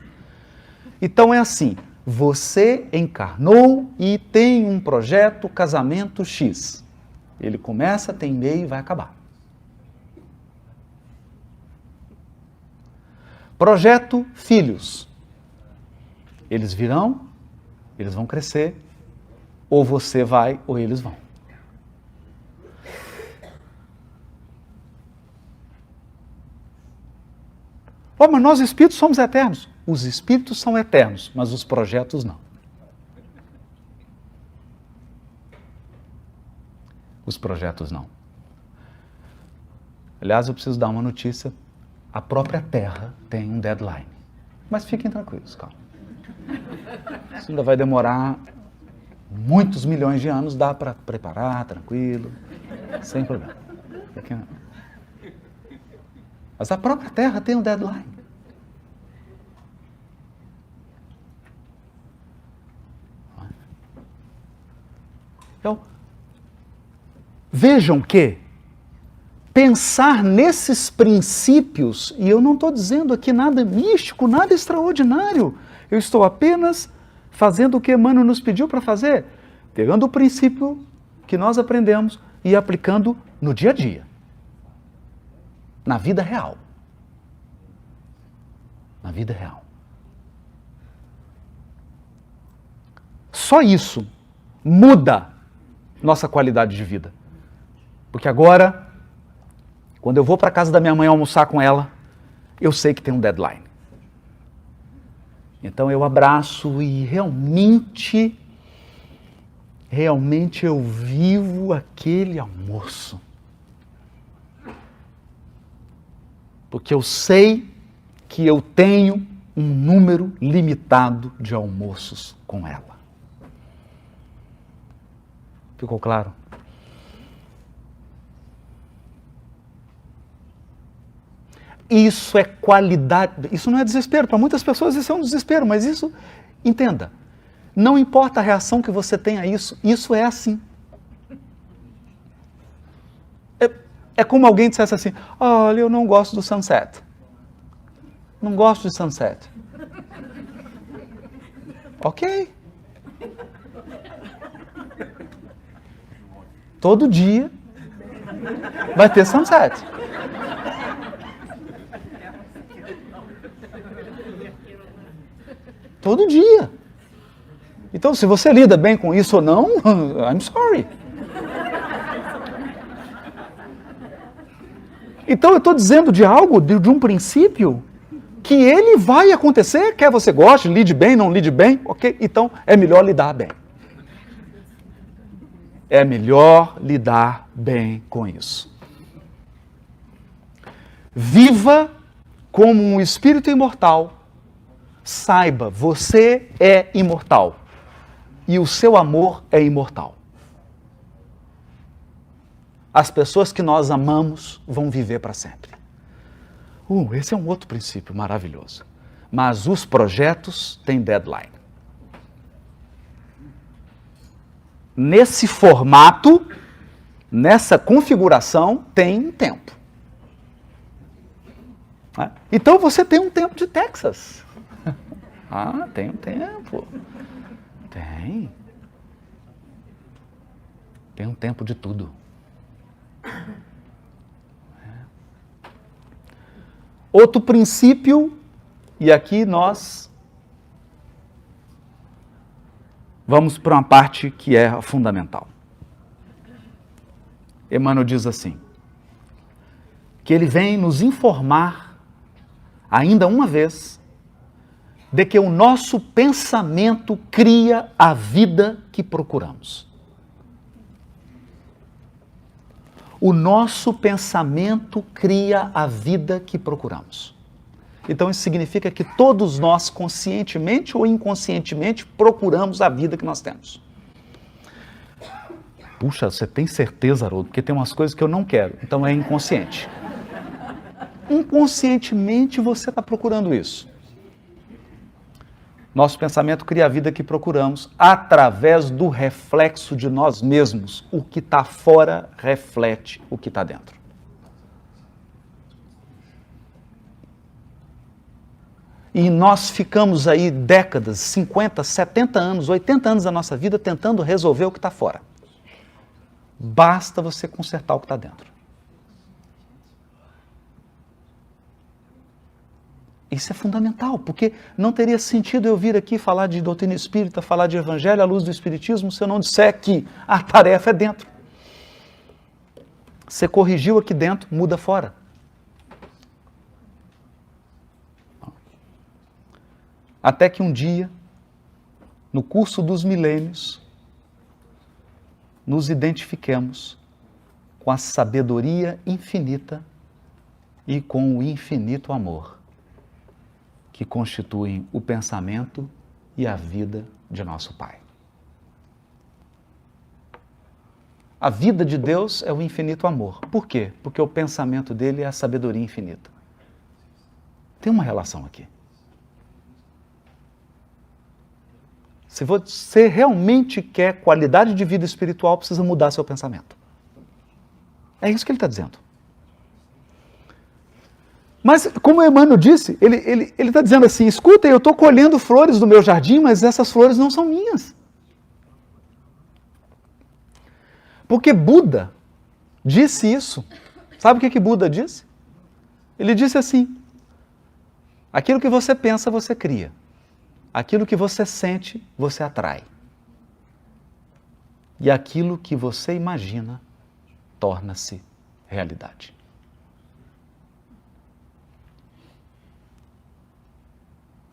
Então é assim, você encarnou e tem um projeto casamento X. Ele começa, tem meio e vai acabar. Projeto filhos. Eles virão, eles vão crescer, ou você vai, ou eles vão. Oh, mas nós espíritos somos eternos. Os espíritos são eternos, mas os projetos não. Os projetos não. Aliás, eu preciso dar uma notícia. A própria Terra tem um deadline. Mas fiquem tranquilos, calma. Isso ainda vai demorar muitos milhões de anos, dá para preparar, tranquilo, sem problema. Mas a própria Terra tem um deadline. Então, vejam que pensar nesses princípios, e eu não estou dizendo aqui nada místico, nada extraordinário, eu estou apenas fazendo o que Emmanuel nos pediu para fazer, pegando o princípio que nós aprendemos e aplicando no dia a dia, na vida real. Na vida real. Só isso muda nossa qualidade de vida. Porque agora, quando eu vou para a casa da minha mãe almoçar com ela, eu sei que tem um deadline. Então eu abraço e realmente eu vivo aquele almoço. Porque eu sei que eu tenho um número limitado de almoços com ela. Ficou claro? Isso é qualidade, isso não é desespero, para muitas pessoas isso é um desespero, mas isso, entenda, não importa a reação que você tenha a isso, isso é assim. É como alguém dissesse assim, olha, eu não gosto do sunset. Não gosto de sunset. Ok. Todo dia vai ter sunset. Todo dia. Então, se você lida bem com isso ou não, I'm sorry. Então, eu estou dizendo de algo, de um princípio, que ele vai acontecer, quer você goste, lide bem, não lide bem, ok? Então, é melhor lidar bem. É melhor lidar bem com isso. Viva como um espírito imortal. Saiba, você é imortal. E o seu amor é imortal. As pessoas que nós amamos vão viver para sempre. Esse é um outro princípio maravilhoso. Mas os projetos têm deadline. Nesse formato, nessa configuração, tem um tempo. Então você tem um tempo de Texas. Tem um tempo. Tem. Tem um tempo de tudo. Outro princípio, e aqui nós vamos para uma parte que é fundamental. Emmanuel diz assim, que ele vem nos informar, ainda uma vez, de que o nosso pensamento cria a vida que procuramos. O nosso pensamento cria a vida que procuramos. Então isso significa que todos nós, conscientemente ou inconscientemente, procuramos a vida que nós temos. Puxa, você tem certeza, Haroldo? Porque tem umas coisas que eu não quero, então é inconsciente. Inconscientemente você está procurando isso. Nosso pensamento cria a vida que procuramos através do reflexo de nós mesmos. O que está fora reflete o que está dentro. E nós ficamos aí décadas, 50, 70 anos, 80 anos da nossa vida tentando resolver o que está fora. Basta você consertar o que está dentro. Isso é fundamental, porque não teria sentido eu vir aqui falar de doutrina espírita, falar de evangelho à luz do espiritismo, se eu não disser que a tarefa é dentro. Você corrigiu aqui dentro, muda fora. Até que um dia, no curso dos milênios, nos identifiquemos com a sabedoria infinita e com o infinito amor que constituem o pensamento e a vida de nosso Pai. A vida de Deus é o infinito amor. Por quê? Porque o pensamento dele é a sabedoria infinita. Tem uma relação aqui. Se você realmente quer qualidade de vida espiritual, precisa mudar seu pensamento. É isso que ele está dizendo. Mas, como o Emmanuel disse, ele está dizendo assim, escuta, eu estou colhendo flores do meu jardim, mas essas flores não são minhas. Porque Buda disse isso. Sabe o que Buda disse? Ele disse assim, aquilo que você pensa, você cria. Aquilo que você sente, você atrai. E aquilo que você imagina, torna-se realidade.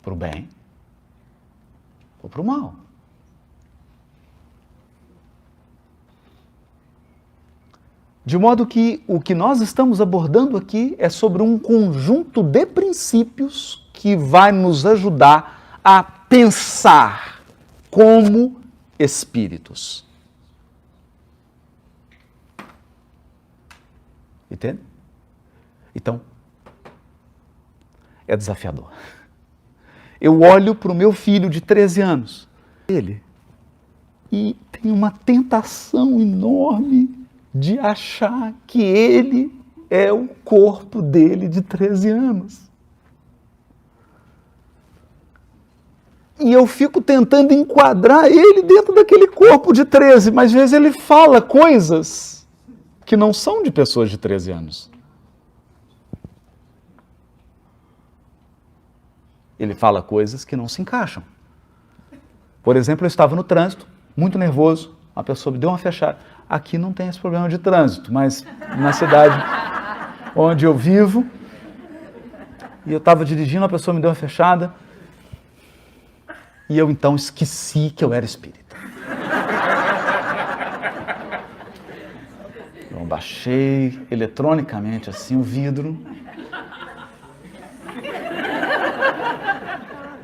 Para o bem ou para o mal. De modo que o que nós estamos abordando aqui é sobre um conjunto de princípios que vai nos ajudar a pensar como espíritos. Entende? Então, é desafiador. Eu olho para o meu filho de 13 anos, e tem uma tentação enorme de achar que ele é o corpo dele de 13 anos. E eu fico tentando enquadrar ele dentro daquele corpo de 13, mas às vezes ele fala coisas que não são de pessoas de 13 anos. Ele fala coisas que não se encaixam. Por exemplo, eu estava no trânsito, muito nervoso, a pessoa me deu uma fechada. Aqui não tem esse problema de trânsito, mas na cidade onde eu vivo, e eu estava dirigindo, a pessoa me deu uma fechada, e eu então esqueci que eu era espírita. Eu baixei eletronicamente assim o vidro.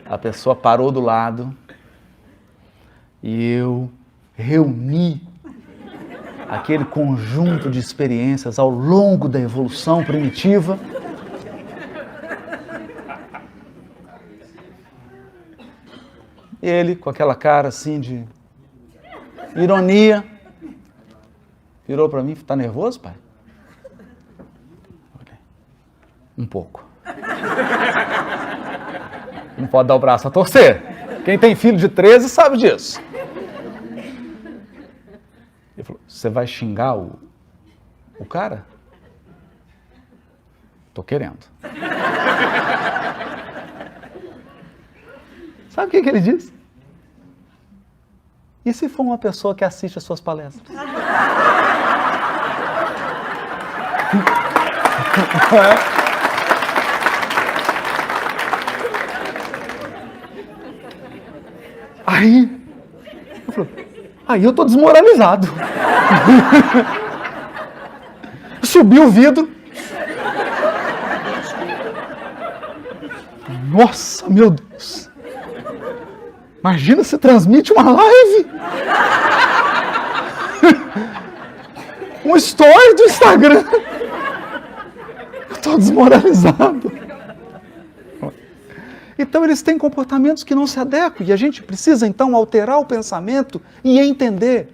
A pessoa parou do lado e eu reuni aquele conjunto de experiências ao longo da evolução primitiva. Ele, com aquela cara assim de ironia, virou para mim, tá nervoso, pai? Um pouco. Não pode dar o braço a torcer. Quem tem filho de 13 sabe disso. Ele falou, você vai xingar o cara? Tô querendo. Sabe o que ele disse? E se for uma pessoa que assiste as suas palestras? Aí eu tô desmoralizado. Subiu o vidro. Nossa, meu Deus. Imagina se transmite uma live. Um story do Instagram. Eu tô desmoralizado. Então eles têm comportamentos que não se adequam e a gente precisa então alterar o pensamento e entender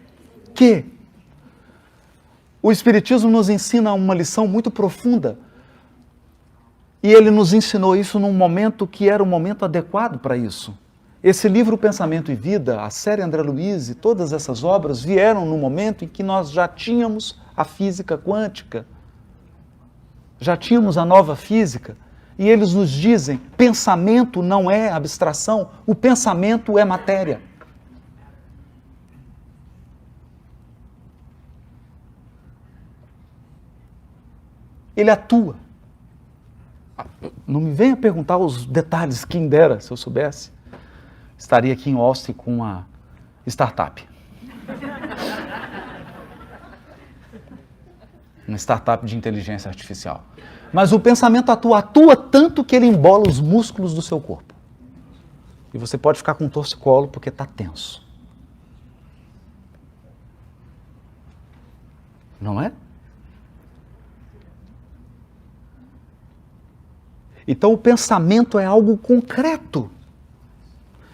que o Espiritismo nos ensina uma lição muito profunda e ele nos ensinou isso num momento que era o momento adequado para isso. Esse livro Pensamento e Vida, a série André Luiz e todas essas obras vieram no momento em que nós já tínhamos a física quântica, já tínhamos a nova física. E eles nos dizem, pensamento não é abstração, o pensamento é matéria. Ele atua. Não me venha perguntar os detalhes, quem dera, se eu soubesse. Estaria aqui em Austin com uma startup. uma startup de inteligência artificial. Mas o pensamento atua tanto que ele embola os músculos do seu corpo. E você pode ficar com um torcicolo porque está tenso. Não é? Então o pensamento é algo concreto.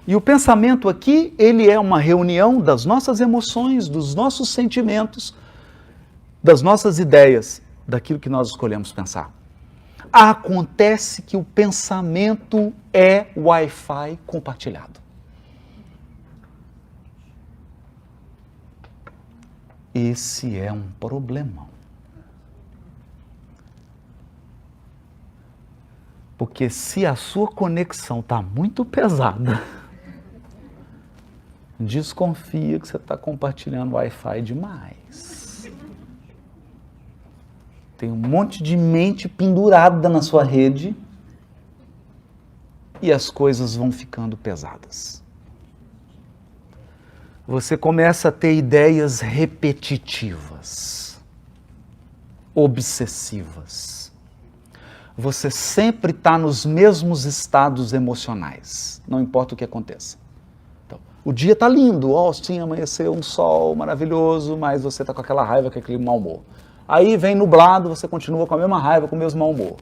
E o pensamento aqui, ele é uma reunião das nossas emoções, dos nossos sentimentos, das nossas ideias, daquilo que nós escolhemos pensar. Acontece que o pensamento é Wi-Fi compartilhado. Esse é um problema. Porque se a sua conexão está muito pesada, desconfia que você está compartilhando Wi-Fi demais. Tem um monte de mente pendurada na sua rede e as coisas vão ficando pesadas. Você começa a ter ideias repetitivas, obsessivas. Você sempre está nos mesmos estados emocionais, não importa o que aconteça. Então, o dia está lindo, Austin, amanheceu um sol maravilhoso, mas você está com aquela raiva, com aquele mau humor. Aí vem nublado, você continua com a mesma raiva, com o mesmo mau humor.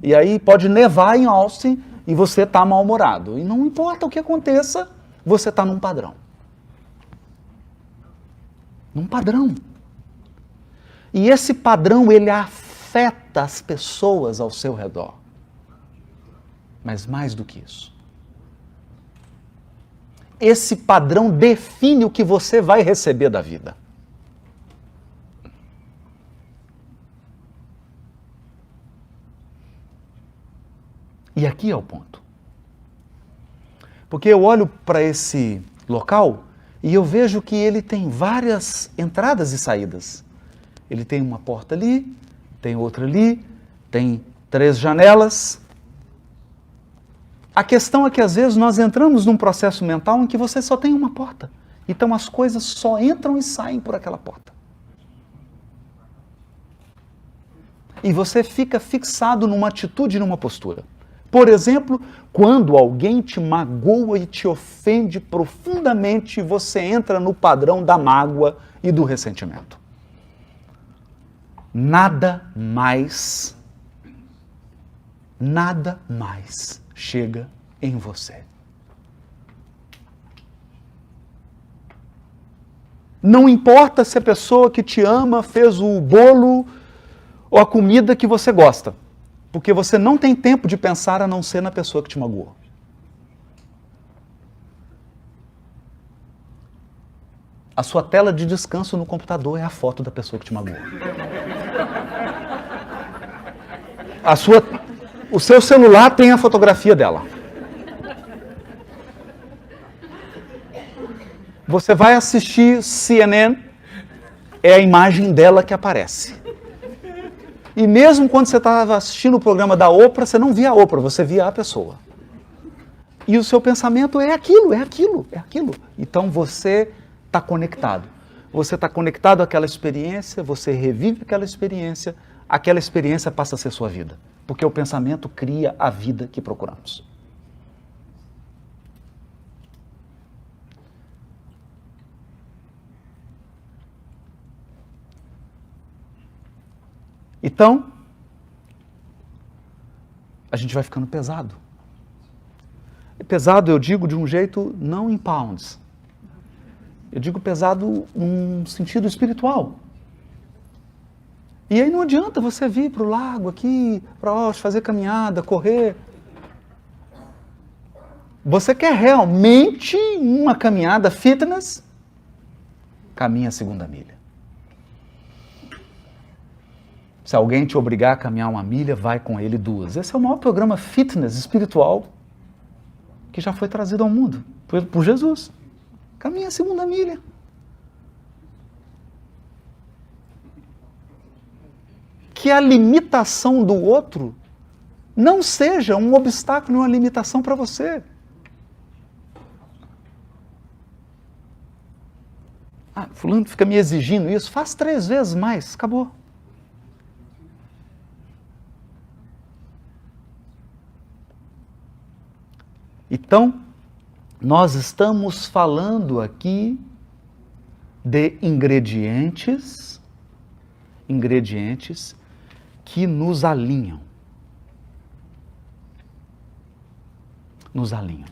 E aí pode nevar em Austin e você está mal-humorado. E não importa o que aconteça, você está num padrão. Num padrão. E esse padrão, ele afeta as pessoas ao seu redor. Mas mais do que isso. Esse padrão define o que você vai receber da vida. E aqui é o ponto. Porque eu olho para esse local e eu vejo que ele tem várias entradas e saídas. Ele tem uma porta ali, tem outra ali, tem 3 janelas. A questão é que às vezes nós entramos num processo mental em que você só tem uma porta. Então as coisas só entram e saem por aquela porta. E você fica fixado numa atitude e numa postura. Por exemplo, quando alguém te magoa e te ofende profundamente, você entra no padrão da mágoa e do ressentimento. Nada mais chega em você. Não importa se a pessoa que te ama fez o bolo ou a comida que você gosta. Porque você não tem tempo de pensar a não ser na pessoa que te magoou. A sua tela de descanso no computador é a foto da pessoa que te magoou. O seu celular tem a fotografia dela. Você vai assistir CNN, é a imagem dela que aparece. E mesmo quando você estava assistindo o programa da Oprah, você não via a Oprah, você via a pessoa. E o seu pensamento é aquilo, é aquilo, é aquilo. Então você está conectado. Você está conectado àquela experiência, você revive aquela experiência passa a ser sua vida. Porque o pensamento cria a vida que procuramos. Então, a gente vai ficando pesado. E pesado, eu digo de um jeito não em pounds. Eu digo pesado num sentido espiritual. E aí não adianta você vir para o lago aqui, para Austin, fazer caminhada, correr. Você quer realmente uma caminhada fitness? Caminha a 2ª milha. Se alguém te obrigar a caminhar 1 milha, vai com ele 2. Esse é o maior programa fitness espiritual que já foi trazido ao mundo por Jesus. Caminha a 2ª milha. Que a limitação do outro não seja um obstáculo, uma limitação para você. Fulano fica me exigindo isso, faz 3 vezes mais, acabou. Então, nós estamos falando aqui de ingredientes que nos alinham. Nos alinham.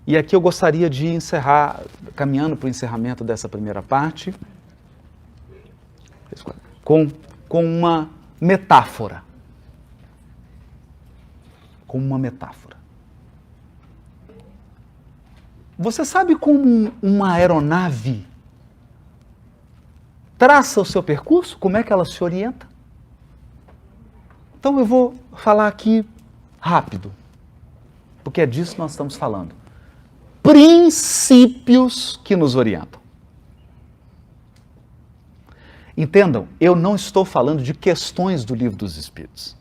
E aqui eu gostaria de encerrar, caminhando para o encerramento dessa primeira parte, com uma metáfora. Com uma metáfora. Você sabe como uma aeronave traça o seu percurso? Como é que ela se orienta? Então eu vou falar aqui rápido, porque é disso que nós estamos falando. Princípios que nos orientam. Entendam, eu não estou falando de questões do Livro dos Espíritos.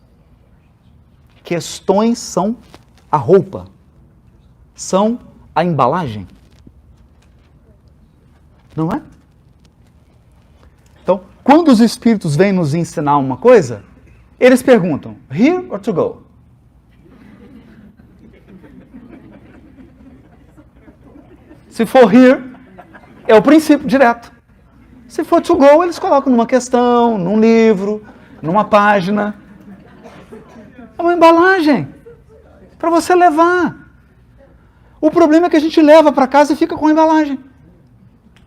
Questões são a roupa, são a embalagem. Não é? Então, quando os Espíritos vêm nos ensinar uma coisa, eles perguntam, here or to go? Se for here, é o princípio direto. Se for to go, eles colocam numa questão, num livro, numa página. É uma embalagem para você levar. O problema é que a gente leva para casa e fica com a embalagem.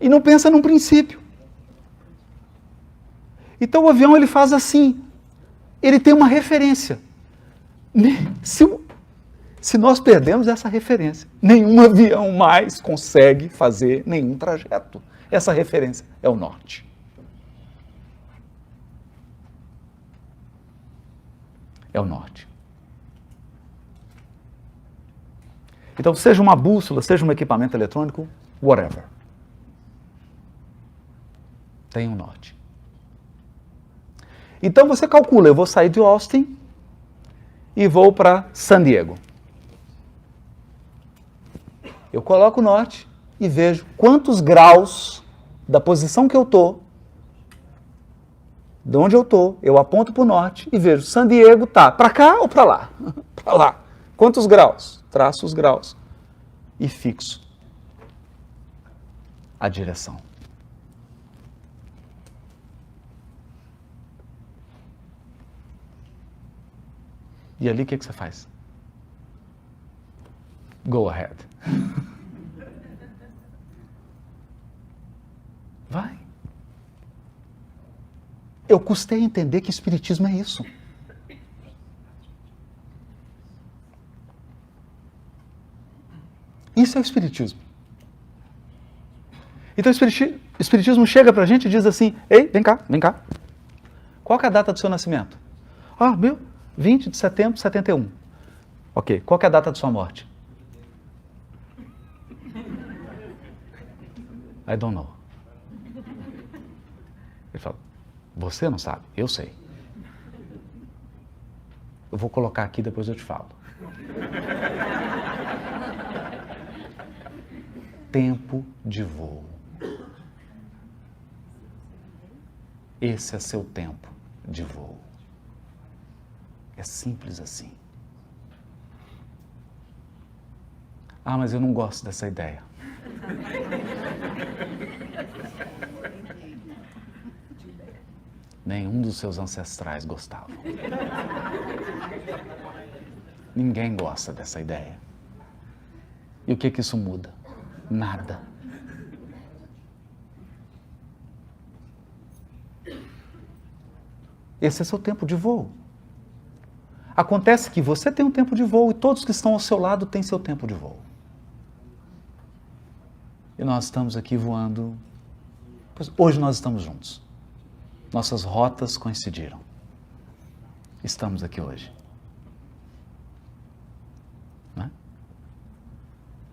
E não pensa num princípio. Então o avião ele faz assim. Ele tem uma referência. Se nós perdemos essa referência, nenhum avião mais consegue fazer nenhum trajeto. Essa referência é o norte. É o norte. Então, seja uma bússola, seja um equipamento eletrônico, whatever. Tem um norte. Então você calcula, eu vou sair de Austin e vou para San Diego. Eu coloco o norte e vejo quantos graus da posição que eu estou, de onde eu estou, eu aponto para o norte e vejo San Diego tá para cá ou para lá? Para lá. Quantos graus? Traço os graus e fixo a direção. E ali o que você faz? Go ahead. Vai. Eu custei a entender que espiritismo é isso. Isso é o espiritismo. Então o espiritismo chega pra gente e diz assim, ei, vem cá, vem cá. Qual que é a data do seu nascimento? 20 de setembro de 71. Ok, qual que é a data de sua morte? I don't know. Ele fala, você não sabe? Eu sei. Eu vou colocar aqui, depois eu te falo. Tempo de voo. Esse é seu tempo de voo. É simples assim. Ah, mas eu não gosto dessa ideia. Nenhum dos seus ancestrais gostavam. Ninguém gosta dessa ideia. E o que que isso muda? Nada. Esse é seu tempo de voo. Acontece que você tem um tempo de voo e todos que estão ao seu lado têm seu tempo de voo. E nós estamos aqui voando. Hoje nós estamos juntos. Nossas rotas coincidiram. Estamos aqui hoje. Né?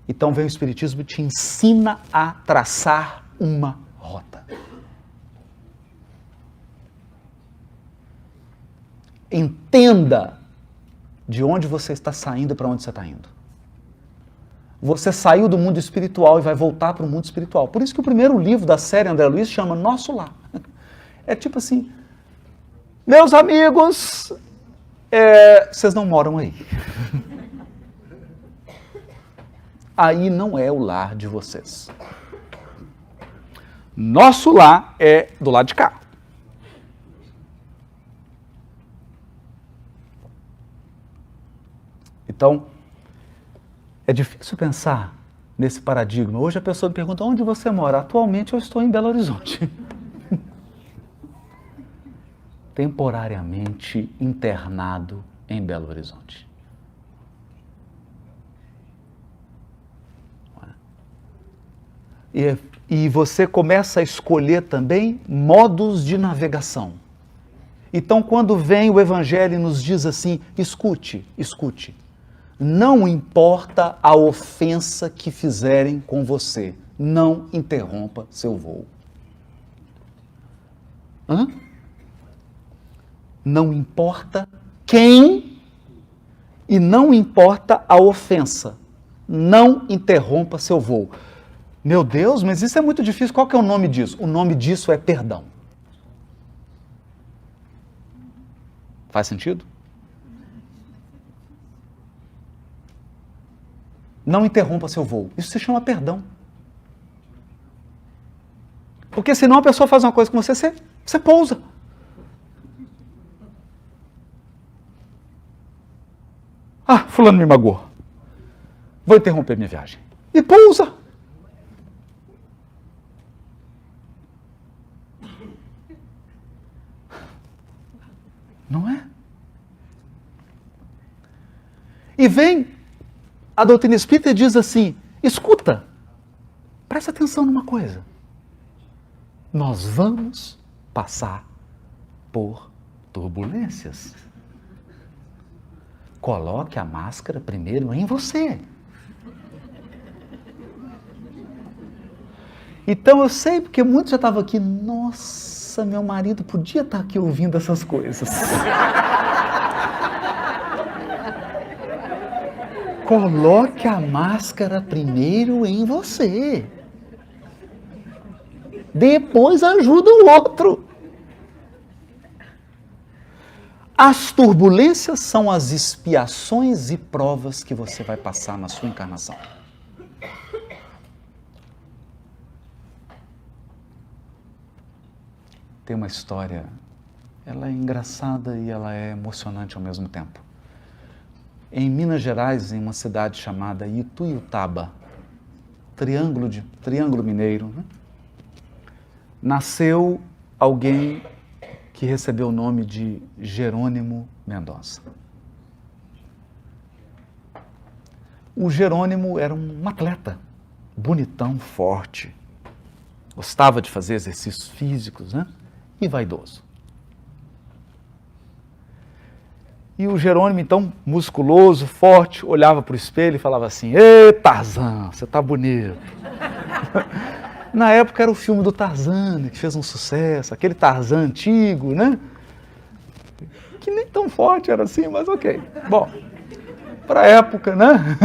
Então vem o Espiritismo e te ensina a traçar uma rota. Entenda de onde você está saindo e para onde você está indo. Você saiu do mundo espiritual e vai voltar para o mundo espiritual. Por isso que o primeiro livro da série André Luiz chama Nosso Lar. É tipo assim, meus amigos, vocês não moram aí. aí não é o lar de vocês. Nosso lar é do lado de cá. Então, é difícil pensar nesse paradigma. Hoje a pessoa me pergunta, onde você mora? Atualmente eu estou em Belo Horizonte. Temporariamente internado em Belo Horizonte. E você começa a escolher também modos de navegação. Então, quando vem o Evangelho e nos diz assim, escute, não importa a ofensa que fizerem com você, não interrompa seu voo. Não importa quem e não importa a ofensa, não interrompa seu voo. Meu Deus, mas isso é muito difícil. Qual que é o nome disso? O nome disso é perdão. Faz sentido? Não interrompa seu voo. Isso se chama perdão. Porque senão a pessoa faz uma coisa com você, você pousa. Ah, fulano me magoou. Vou interromper minha viagem. E pousa. Não é? E vem a doutrina espírita e diz assim, escuta, presta atenção numa coisa. Nós vamos passar por turbulências. Coloque a máscara primeiro em você. Então eu sei, porque muitos já estavam aqui, nossa, meu marido podia estar aqui ouvindo essas coisas. Coloque a máscara primeiro em você. Depois ajuda o outro. As turbulências são as expiações e provas que você vai passar na sua encarnação. Tem uma história, ela é engraçada e ela é emocionante ao mesmo tempo. Em Minas Gerais, em uma cidade chamada Ituiutaba, Triângulo Mineiro, né? Nasceu alguém que recebeu o nome de Jerônimo Mendonça. O Jerônimo era um atleta, bonitão, forte, gostava de fazer exercícios físicos, né? E vaidoso. E o Jerônimo, então, musculoso, forte, olhava para o espelho e falava assim, ê, Tarzan, você tá bonito. Na época era o filme do Tarzan, que fez um sucesso, aquele Tarzan antigo, né? Que nem tão forte era assim, mas ok. Bom, para a época, né?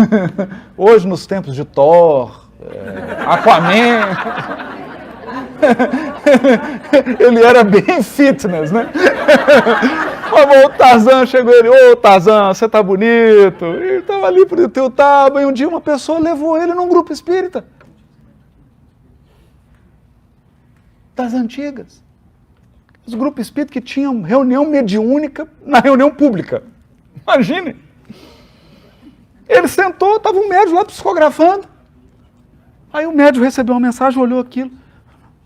Hoje, nos tempos de Thor, Aquaman, ele era bem fitness, né? Mas o Tarzan chegou ele, ô Tarzan, você tá bonito. Ele estava ali pro teu taba, e um dia uma pessoa levou ele num grupo espírita. Das antigas. Os grupos espíritas que tinham reunião mediúnica na reunião pública. Imagine. Ele sentou, estava um médium lá psicografando. Aí o médium recebeu uma mensagem, olhou aquilo.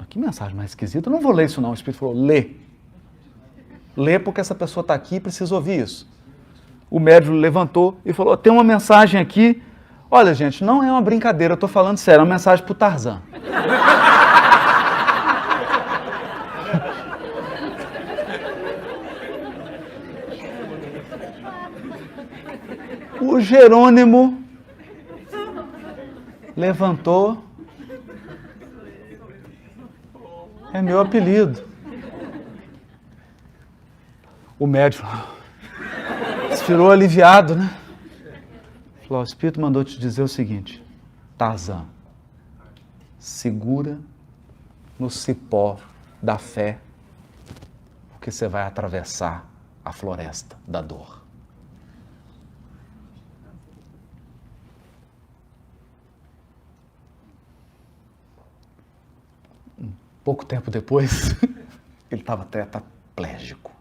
Que mensagem mais esquisita, eu não vou ler isso não. O Espírito falou, lê. Lê porque essa pessoa está aqui e precisa ouvir isso. O médium levantou e falou, tem uma mensagem aqui. Olha, gente, não é uma brincadeira, eu estou falando sério, é uma mensagem para o Tarzan. O Jerônimo levantou. É meu apelido. O médico ficou aliviado, né? Falou, o Espírito mandou te dizer o seguinte, Tarzan, segura no cipó da fé, porque você vai atravessar a floresta da dor. Pouco tempo depois, ele estava tetraplégico.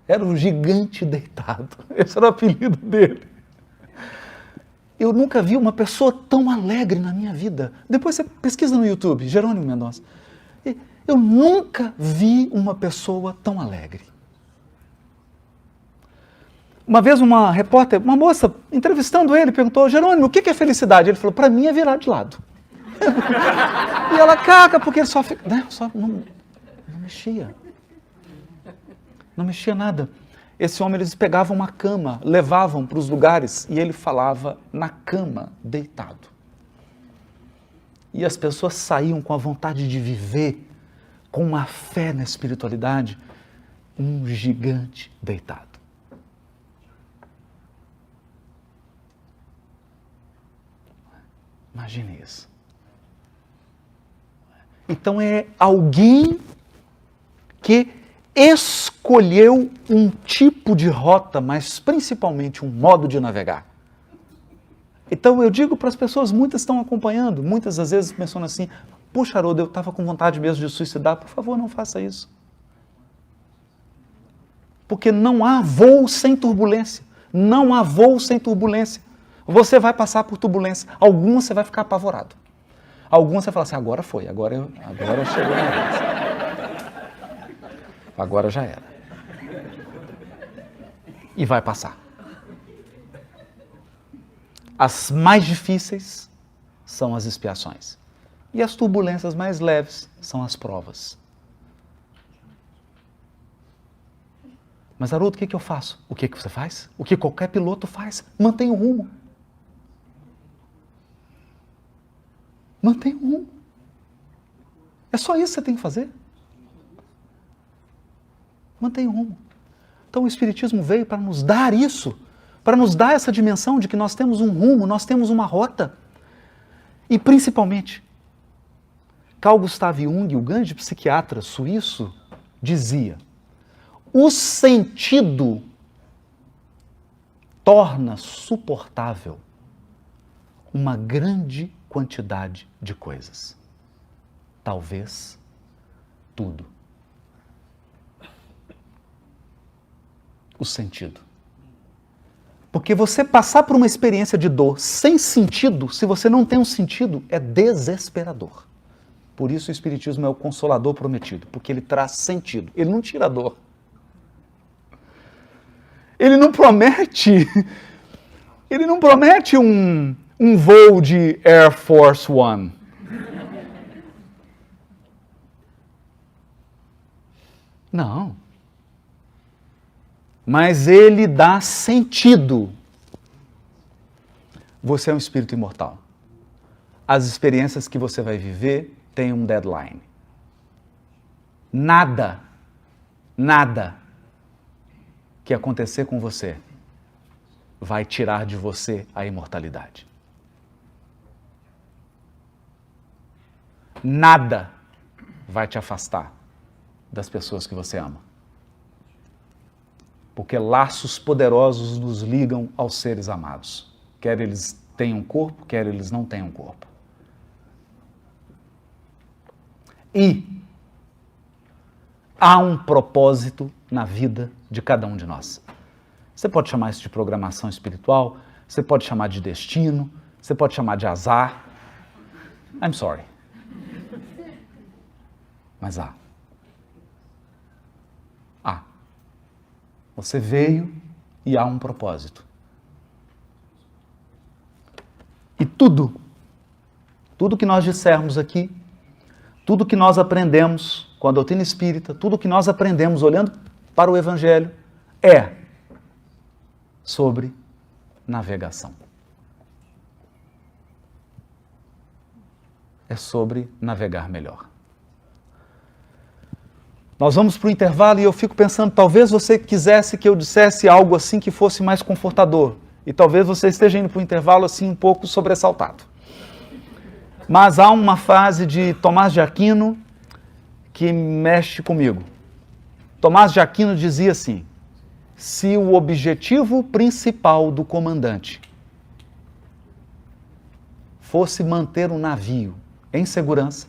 Era um gigante deitado. Esse era o apelido dele. Eu nunca vi uma pessoa tão alegre na minha vida. Depois você pesquisa no YouTube, Jerônimo Mendonça. Eu nunca vi uma pessoa tão alegre. Uma vez uma repórter, uma moça, entrevistando ele, perguntou, Jerônimo, o que é felicidade? Ele falou, para mim é virar de lado. E ela caga, porque ele só fica... Não mexia. Não mexia nada. Esse homem, eles pegavam uma cama, levavam para os lugares e ele falava na cama, deitado. E as pessoas saíam com a vontade de viver, com uma fé na espiritualidade, um gigante deitado. Imagine isso. Então é alguém que escolheu um tipo de rota, mas principalmente um modo de navegar. Então eu digo para as pessoas, muitas estão acompanhando, muitas às vezes pensando assim, puxa, Haroldo, eu estava com vontade mesmo de suicidar, por favor, não faça isso. Porque não há voo sem turbulência, não há voo sem turbulência. Você vai passar por turbulência, algumas você vai ficar apavorado. Algumas você fala assim, agora foi, agora chegou a vez. Agora já era. E vai passar. As mais difíceis são as expiações. E as turbulências mais leves são as provas. Mas, Haroldo, o que eu faço? O que você faz? O que qualquer piloto faz? Mantenha o rumo. Mantenha o rumo. É só isso que você tem que fazer. Mantenha o rumo. Então o Espiritismo veio para nos dar isso, para nos dar essa dimensão de que nós temos um rumo, nós temos uma rota. E principalmente, Carl Gustav Jung, o grande psiquiatra suíço, dizia, o sentido torna suportável uma grande quantidade de coisas. Talvez tudo. O sentido. Porque você passar por uma experiência de dor sem sentido, se você não tem um sentido, é desesperador. Por isso o Espiritismo é o consolador prometido, porque ele traz sentido, ele não tira a dor. Ele não promete um voo de Air Force One. Não. Mas ele dá sentido. Você é um espírito imortal. As experiências que você vai viver têm um deadline. Nada que acontecer com você vai tirar de você a imortalidade. Nada vai te afastar das pessoas que você ama. Porque laços poderosos nos ligam aos seres amados. Quer eles tenham corpo, quer eles não tenham corpo. E há um propósito na vida de cada um de nós. Você pode chamar isso de programação espiritual, você pode chamar de destino, você pode chamar de azar. I'm sorry. Mas há. Você veio e há um propósito. E tudo que nós dissermos aqui, tudo que nós aprendemos com a doutrina espírita, tudo que nós aprendemos olhando para o Evangelho, é sobre navegação. É sobre navegar melhor. Nós vamos para o intervalo e eu fico pensando, talvez você quisesse que eu dissesse algo assim que fosse mais confortador. E talvez você esteja indo para o intervalo assim um pouco sobressaltado. Mas há uma frase de Tomás de Aquino que mexe comigo. Tomás de Aquino dizia assim, se o objetivo principal do comandante fosse manter um navio em segurança,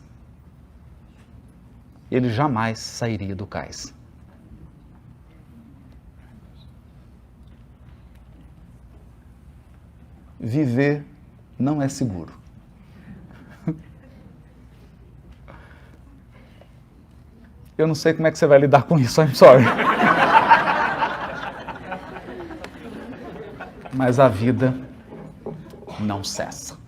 ele jamais sairia do cais. Viver não é seguro. Eu não sei como é que você vai lidar com isso, I'm sorry. Mas a vida não cessa.